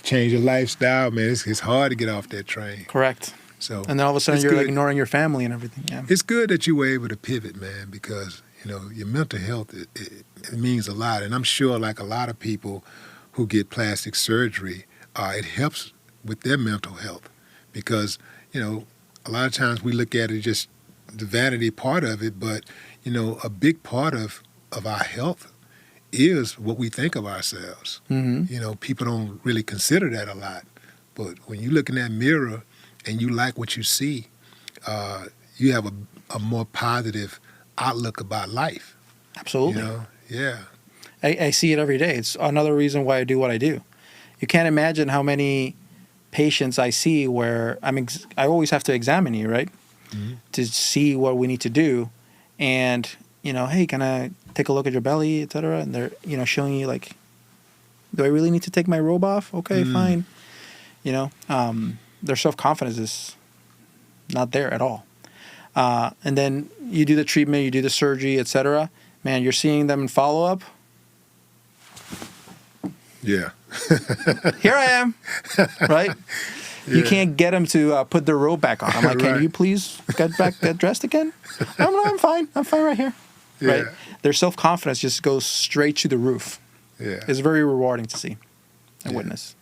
change your lifestyle, man. It's hard to get off that train. Correct. So, and then all of a sudden you're like ignoring your family and everything. Yeah. It's good that you were able to pivot, man, because your mental health it means a lot, and I'm sure like a lot of people who get plastic surgery, it helps with their mental health, because a lot of times we look at it just the vanity part of it, but a big part of our health is what we think of ourselves. People don't really consider that a lot, but when you look in that mirror and you like what you see, you have a more positive outlook about life. Absolutely. Yeah. I see it every day. It's another reason why I do what I do. You can't imagine how many patients I see where I always have to examine you, right? To see what we need to do. And, hey, can I take a look at your belly, et cetera? And they're, showing you like, do I really need to take my robe off? Okay, fine. Their self-confidence is not there at all. And then you do the treatment, you do the surgery, et cetera. Man, you're seeing them in follow-up. Yeah. Here I am, right? Yeah. You can't get them to put their robe back on. I'm like, can you please get dressed again? No, I'm fine. I'm fine right here. Yeah. Right? Their self-confidence just goes straight to the roof. Yeah. It's very rewarding to see and witness.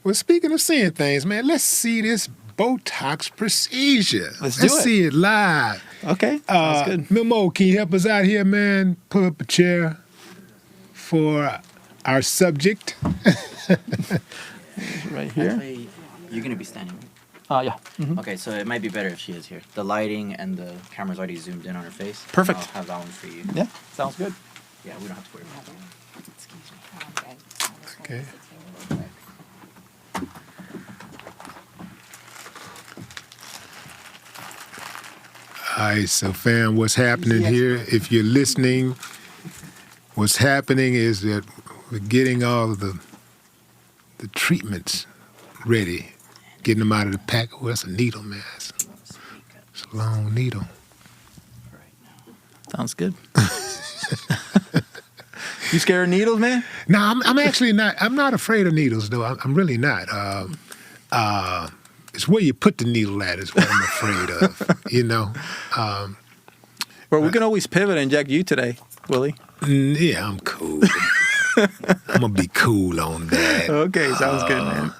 Well, speaking of seeing things, man, let's see this Botox procedure. Let's see it live. Okay, that's good. Mimo, can you help us out here, man? Pull up a chair for our subject. Right here. Actually, you're going to be standing. Yeah. Okay, so it might be better if she is here. The lighting and the camera's already zoomed in on her face. Perfect. I'll have that one for you. Yeah, sounds good. Yeah, we don't have to worry about that one. Excuse me. Okay. All right, so fam, what's happening here? If you're listening, what's happening is that we're getting all of the treatments ready, getting them out of the pack. Oh, that's a needle, man. It's a long needle. Sounds good. You scared of needles, man? No, I'm actually not. I'm not afraid of needles, though. I'm really not. It's where you put the needle at is what I'm afraid of, Well, we can always pivot and inject you today, Willie. Yeah, I'm cool. I'm going to be cool on that. Okay, sounds good, man.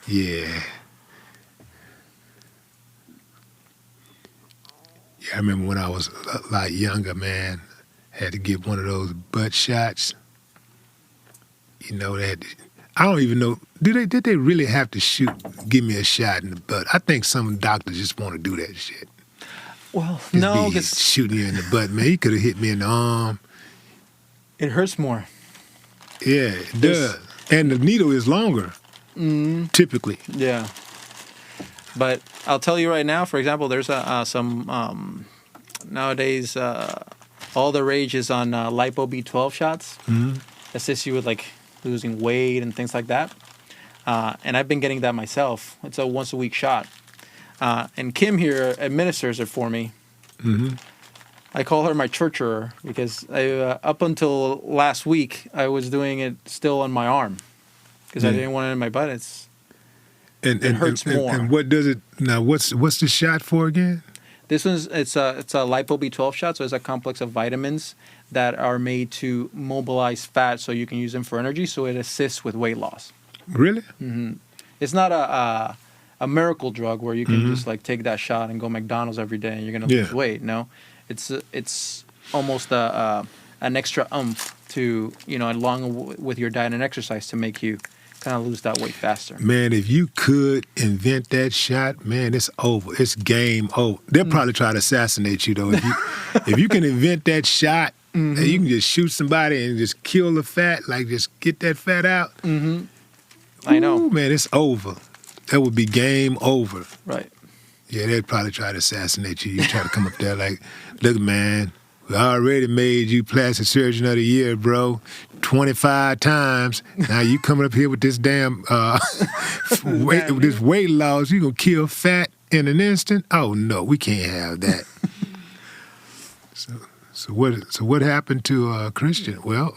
Yeah. Yeah, I remember when I was a lot younger, man, had to get one of those butt shots. That I don't even know. Did they really have to give me a shot in the butt? I think some doctors just want to do that shit. Well, Just no, be shooting you in the butt, man. He could have hit me in the arm. It hurts more. Yeah, it does. And the needle is longer, typically. Yeah. But I'll tell you right now, for example, there's some nowadays all the rage is on lipo B12 shots. Assists you with like losing weight and things like that. And I've been getting that myself. It's a once a week shot. And Kim here administers it for me. I call her my churcher because up until last week, I was doing it still on my arm because I didn't want it in my butt. it hurts more. And what does it now? What's the shot for again? This one's it's a lipo B12 shot, so it's a complex of vitamins that are made to mobilize fat, so you can use them for energy. So it assists with weight loss. Really? It's not a miracle drug where you can just like take that shot and go McDonald's every day and you're gonna lose weight. No, it's almost an extra oomph to along with your diet and exercise to make you kind of lose that weight faster. Man, if you could invent that shot, man, it's over. It's game over. They'll probably try to assassinate you though. If you can invent that shot, and you can just shoot somebody and just kill the fat, like just get that fat out. I know. Ooh, man, it's over. That would be game over. Right. Yeah, they'd probably try to assassinate you. You try to come up there like, look, man, we already made you plastic surgeon of the year, bro, 25 times. Now you coming up here with this damn this weight loss. You gonna kill fat in an instant? Oh no, we can't have that. So what happened to Christian? Well,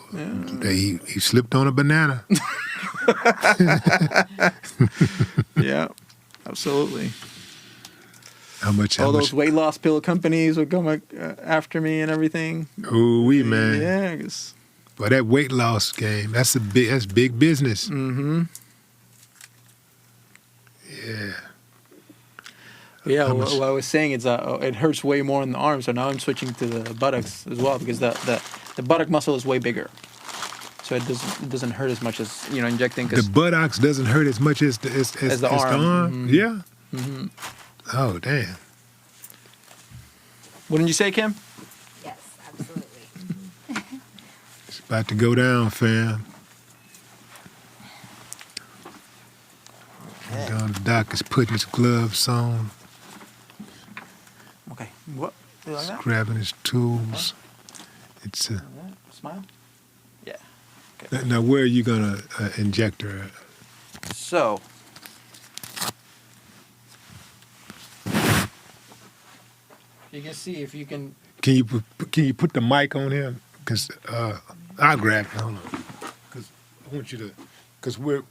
he slipped on a banana. Yeah, absolutely. How much? Those weight loss pill companies would come after me and everything. Ooh, man. Yeah, I guess. But that weight loss game, that's big business. Yeah. Yeah, what I was saying is it hurts way more in the arms, so now I'm switching to the buttocks as well because the buttock muscle is way bigger, so it doesn't hurt as much as injecting. The buttocks doesn't hurt as much as the arm. Yeah. Oh damn. Wouldn't you say, Kim? Yes, absolutely. It's about to go down, fam. Down the doc is putting his gloves on. Okay. What? You like that? Grabbing his tools. It's Smile. Yeah. Okay. Now, where are you gonna inject her at? So. You can see if you can. Can you put the mic on him? Because I'll grab it. Hold on. Because I want you to. Because we're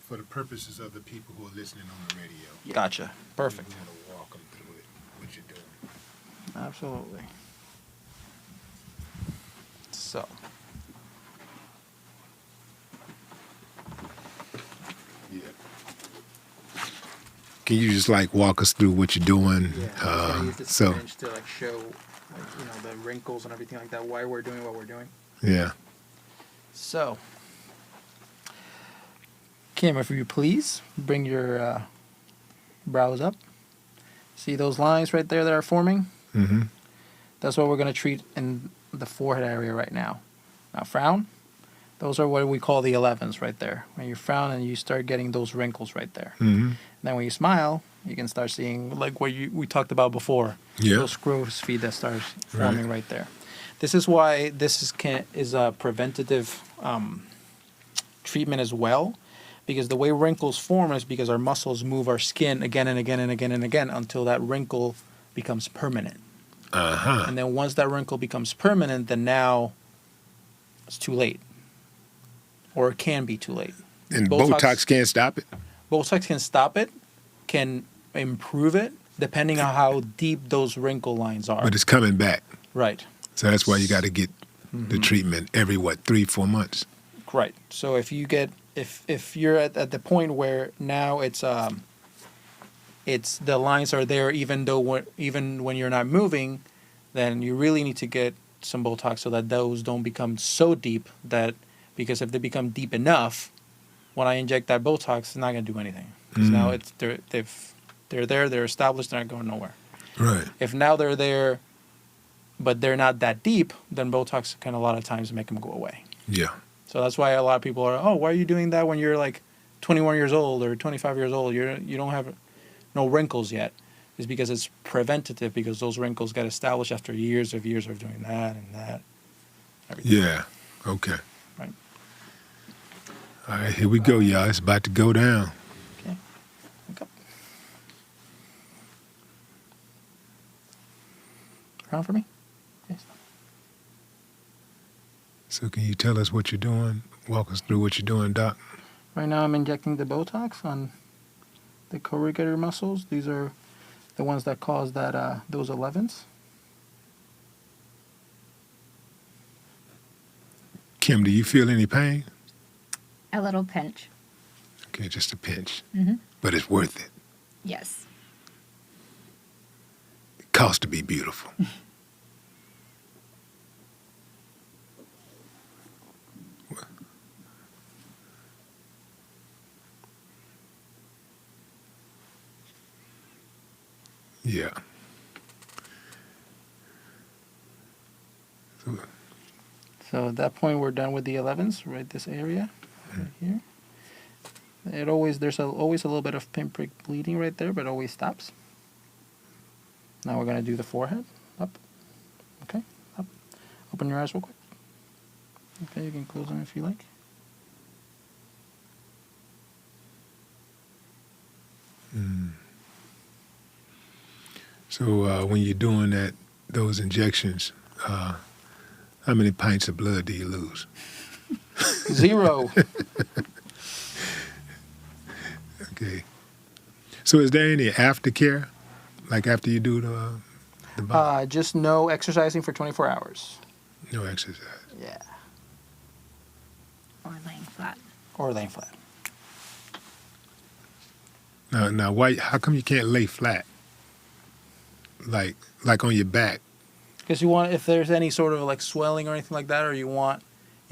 for the purposes of the people who are listening on the radio. Gotcha. Perfect. You gotta walk them through it. What you're doing. Absolutely. So. Yeah. Can you just like walk us through what you're doing? Yeah. Use this syringe to like show, the wrinkles and everything like that. Why we're doing what we're doing. Yeah. So. Kim, if you please, bring your brows up. See those lines right there that are forming? Mm-hmm. That's what we're going to treat in the forehead area right now. Now frown. Those are what we call the 11s right there. When you frown and you start getting those wrinkles right there. Mm-hmm. And then when you smile, you can start seeing like what we talked about before. Yeah. Those crow's feet that start forming right there. This is why this is a preventative treatment as well. Because the way wrinkles form is because our muscles move our skin again and again and again and again until that wrinkle becomes permanent. Uh-huh. And then once that wrinkle becomes permanent, then now it's too late. Or it can be too late. And Botox can't stop it? Botox can stop it, can improve it, depending on how deep those wrinkle lines are. But it's coming back. Right. So that's why you got to get the treatment every, 3-4 months? Right. So if you get... If you're at the point where now it's the lines are there even when you're not moving, then you really need to get some Botox so that those don't become so deep that because if they become deep enough, when I inject that Botox, it's not going to do anything because now they're there, they're established, they're not going nowhere. Right. If now they're there, but they're not that deep, then Botox can a lot of times make them go away. Yeah. So that's why a lot of people are, why are you doing that when you're like 21 years old or 25 years old? You don't have no wrinkles yet. It's because it's preventative because those wrinkles get established after years of doing that and that. Everything. Yeah. Okay. Right. All right, here we go, y'all. It's about to go down. Okay. Look up. Around for me. Okay. So can you tell us what you're doing? Walk us through what you're doing, Doc. Right now I'm injecting the Botox on the corrugator muscles. These are the ones that cause that those 11s. Kim, do you feel any pain? A little pinch. Okay, just a pinch. Mm-hmm. But it's worth it. Yes. It costs to be beautiful. Yeah. So at that point, we're done with the 11s, right? This area, right here. There's always a little bit of pinprick bleeding right there, but it always stops. Now we're gonna do the forehead. Up. Okay. Up. Open your eyes real quick. Okay, you can close them if you like. So when you're doing those injections, how many pints of blood do you lose? 0. Okay. So is there any aftercare, like after you do the body? Just no exercising for 24 hours. No exercise. Yeah. Or laying flat. Or laying flat. Now, why? How come you can't lay flat? Like on your back? Because you want, if there's any sort of like swelling or anything like that, or you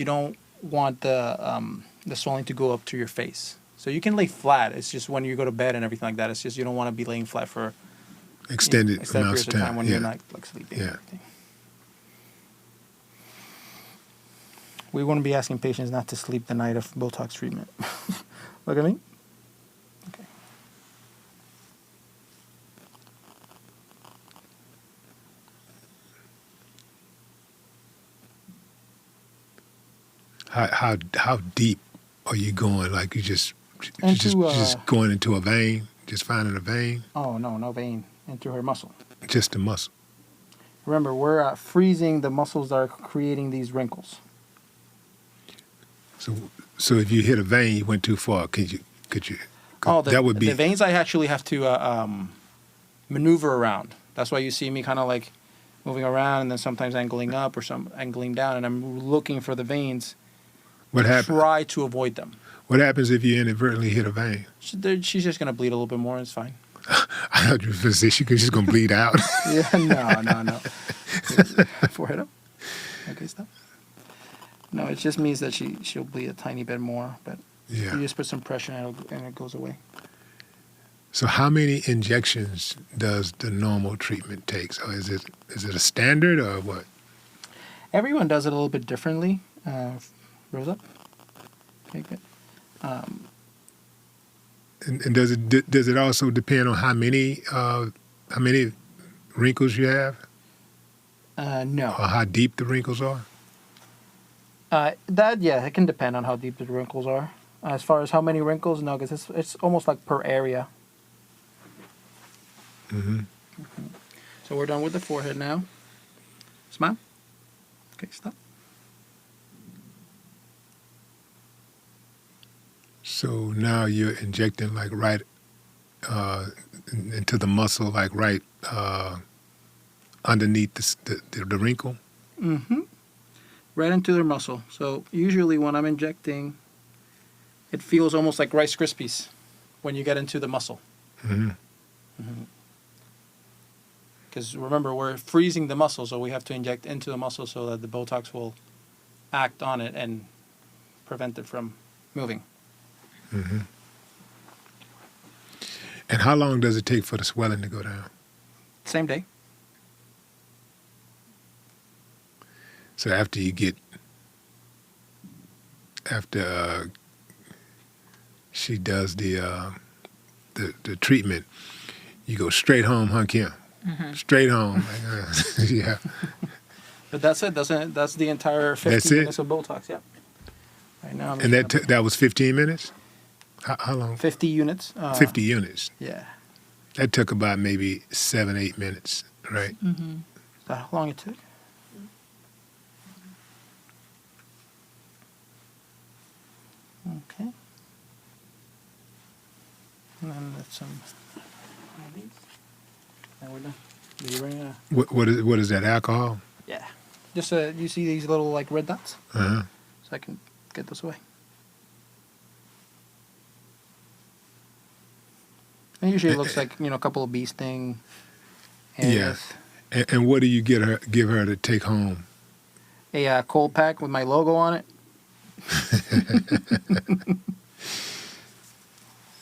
don't want the swelling to go up to your face. So you can lay flat. It's just when you go to bed and everything like that. It's just you don't want to be laying flat for Extended amounts amounts of of time. time when Yeah. you're not like sleeping. Yeah. And everything. We wouldn't be asking patients not to sleep the night of Botox treatment. Look at me. Okay. How deep are you going? Like you just going into a vein, just finding a vein, Oh no vein into her muscle. just a muscle. Remember, we're freezing the muscles that are creating these wrinkles. So if you hit a vein, you went too far. Could you? That would be the veins. I actually have to maneuver around. That's why you see me kind of like moving around, and then sometimes angling up or some angling down, and I'm looking for the veins. What happens? Try to avoid them. What happens if you inadvertently hit a vein? She's just gonna bleed a little bit more. It's fine. I thought you were going to say she's just going to bleed out. Yeah, no. Forehead up. Okay, stop. No, it just means that she'll bleed a tiny bit more, but Yeah. you just put some pressure and it goes away. So how many injections does the normal treatment take? So is it a standard or what? Everyone does it a little bit differently. Rose up. Okay, good. And does it also depend on how many wrinkles you have, No. or how deep the wrinkles are? It can depend on how deep the wrinkles are. As far as how many wrinkles, no, because it's almost like per area. Mm-hmm. So we're done with the forehead now. Smile. Okay, stop. So now you're injecting like right into the muscle, like right underneath the wrinkle. Mm-hmm. Right into their muscle. So usually when I'm injecting, it feels almost like Rice Krispies when you get into the muscle. Mm-hmm. Because remember, we're freezing the muscle, so we have to inject into the muscle so that the Botox will act on it and prevent it from moving. Mm-hmm. And how long does it take for the swelling to go down? Same day. So after she does the treatment, you go straight home, huh, Kim? Mm-hmm. Straight home. Yeah. But that's it. That's the entire 15 That's it? minutes of Botox. Yeah. Right now. And that was 15 minutes? How long? 50 units. 50 units. Yeah. That took about maybe 7-8 minutes, right? Mm-hmm. Is that how long it took? Okay. And then that's some. And we're done. Do you bring a? What is that? Alcohol? Yeah. Just you see these little like red dots? Uh-huh. So I can get those away. And usually it looks like, a couple of bee sting. Yeah. And what do you give her to take home? A cold pack with my logo on it.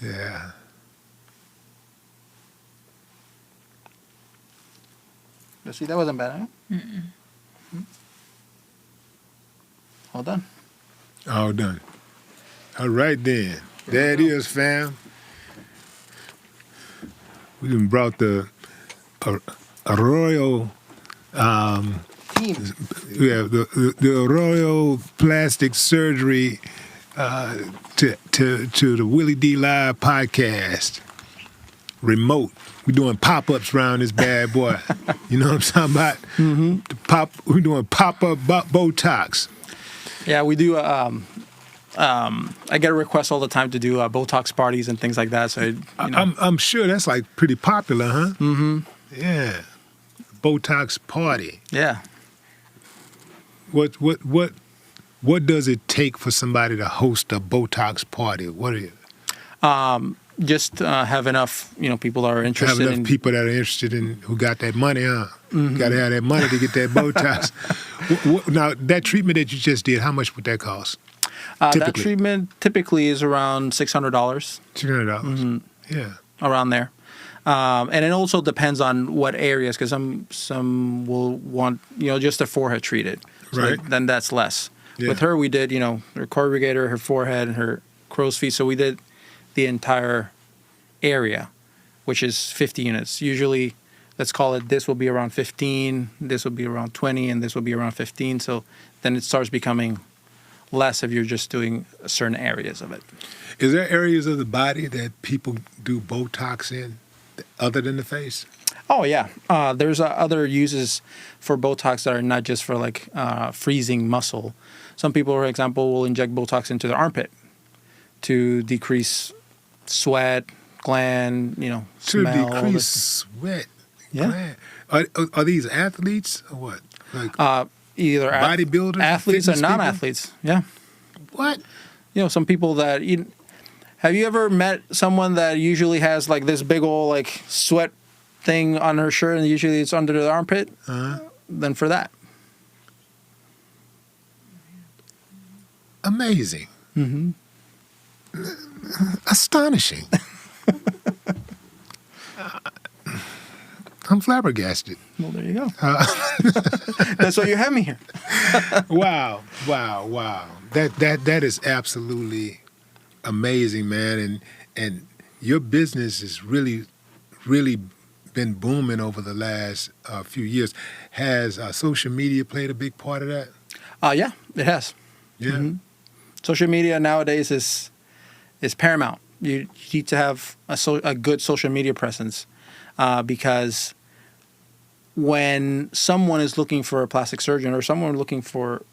Yeah. See, that wasn't bad, huh? Mm-mm. All done. All done. All right, then. There it is, fam. We done brought the Arroyo, the Arroyo plastic surgery to the Willie D Live podcast. Remote. We're doing pop-ups around this bad boy. You know what I'm talking about? Mm-hmm. We're doing pop-up Botox. Yeah, we do. I get a request all the time to do Botox parties and things like that. So I'm sure that's like pretty popular, huh? Mm-hmm. Yeah, Botox party. Yeah. What does it take for somebody to host a Botox party? What is it? Just have enough, people that are interested. Have enough people that are interested in who got that money, huh? Mm-hmm. Got to have that money to get that Botox. Now, that treatment that you just did, how much would that cost? That treatment typically is around $600. $600. Mm-hmm. Yeah. Around there. And it also depends on what areas, because some will want, just their forehead treated. So right. Then that's less. Yeah. With her, we did, her corrugator, her forehead, and her crow's feet. So we did the entire area, which is 50 units. Usually, let's call it, this will be around 15, this will be around 20, and this will be around 15. So then it starts becoming less if you're just doing certain areas of it. Is there areas of the body that people do Botox in other than the face? Oh, yeah. There's other uses for Botox that are not just for freezing muscle. Some people, for example, will inject Botox into their armpit to decrease sweat, gland, smell. To decrease sweat, yeah. Gland. Are these athletes or what? Like either bodybuilders, athletes or fitness non-athletes. People? Yeah. What? Some people that have you ever met someone that usually has this big old sweat thing on her shirt, and usually it's under the armpit? Uh-huh. Then for that. Amazing. Mm-hmm. Astonishing. I'm flabbergasted. Well, there you go. That's why you have me here. Wow. That is absolutely amazing, man. And your business has really been booming over the last few years. Has social media played a big part of that? Yeah, it has. Yeah. Mm-hmm. Social media nowadays is paramount. You need to have a good social media presence because when someone is looking for a plastic surgeon or someone looking for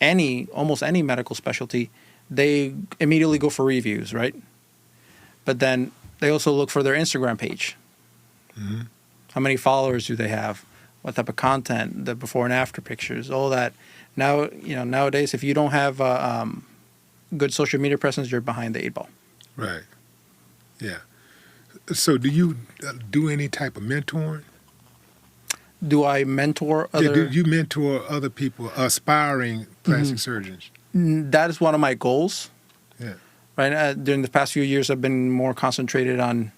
almost any medical specialty, they immediately go for reviews, right? But then they also look for their Instagram page. Mm-hmm. How many followers do they have? What type of content? The before and after pictures, all that. Now, nowadays, if you don't have good social media presence, you're behind the 8 ball. Right. Yeah. So, do you do any type of mentoring? Do I mentor other? Yeah, do you mentor other people, aspiring plastic surgeons? That is one of my goals. Yeah. Right. During the past few years, I've been more concentrated on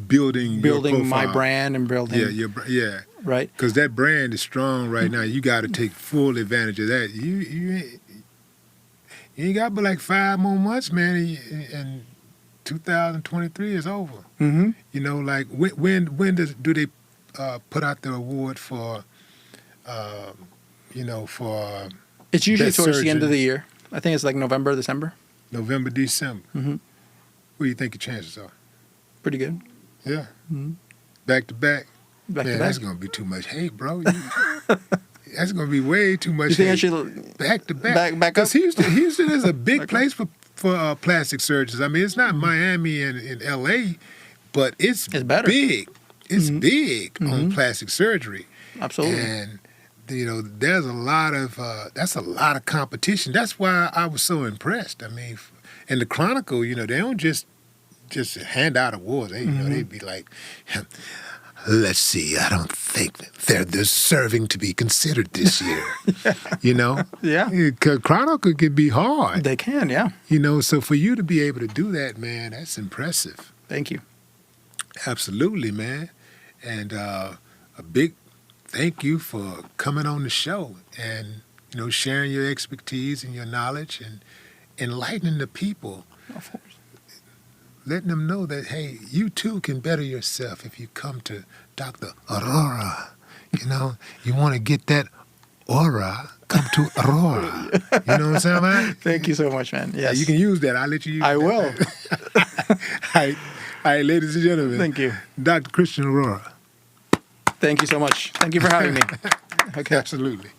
building my brand and building. Yeah. Right. Because that brand is strong right now. You got to take full advantage of that. You ain't got but 5 more months, man, and 2023 is over. Mm-hmm. When do they put out the award for for it's usually best towards surgeon? the end of the year. I think it's November, December. November, December. Mm-hmm. What do you think your chances are? Pretty good. Yeah. Mm-hmm. Back to back. Man, that's gonna be too much hate, bro. That's gonna be way too much you think hate. I should back to back. Back up? Because Houston is a big place for plastic surgeons. I mean, it's not Miami and L.A., but it's better. big. It's big on plastic surgery. Absolutely. And there's a lot of that's a lot of competition. That's why I was so impressed. I mean, in the Chronicle, they don't just hand out awards. They'd be like, let's see, I don't think they're deserving to be considered this year. Yeah. Chronicle can be hard. They can, yeah. So for you to be able to do that, man, that's impressive. Thank you. Absolutely, man. And a big thank you for coming on the show and, sharing your expertise and your knowledge and enlightening the people. Of course. Letting them know that, hey, you too can better yourself if you come to Dr. Aurora. You want to get that aura, come to Aurora. You know what I'm saying, man? Thank you so much, man. Yes. You can use that. I'll let you use I that. will. All right, ladies and gentlemen. Thank you. Dr. Christian Aurora. Thank you so much. Thank you for having me. Okay. Absolutely.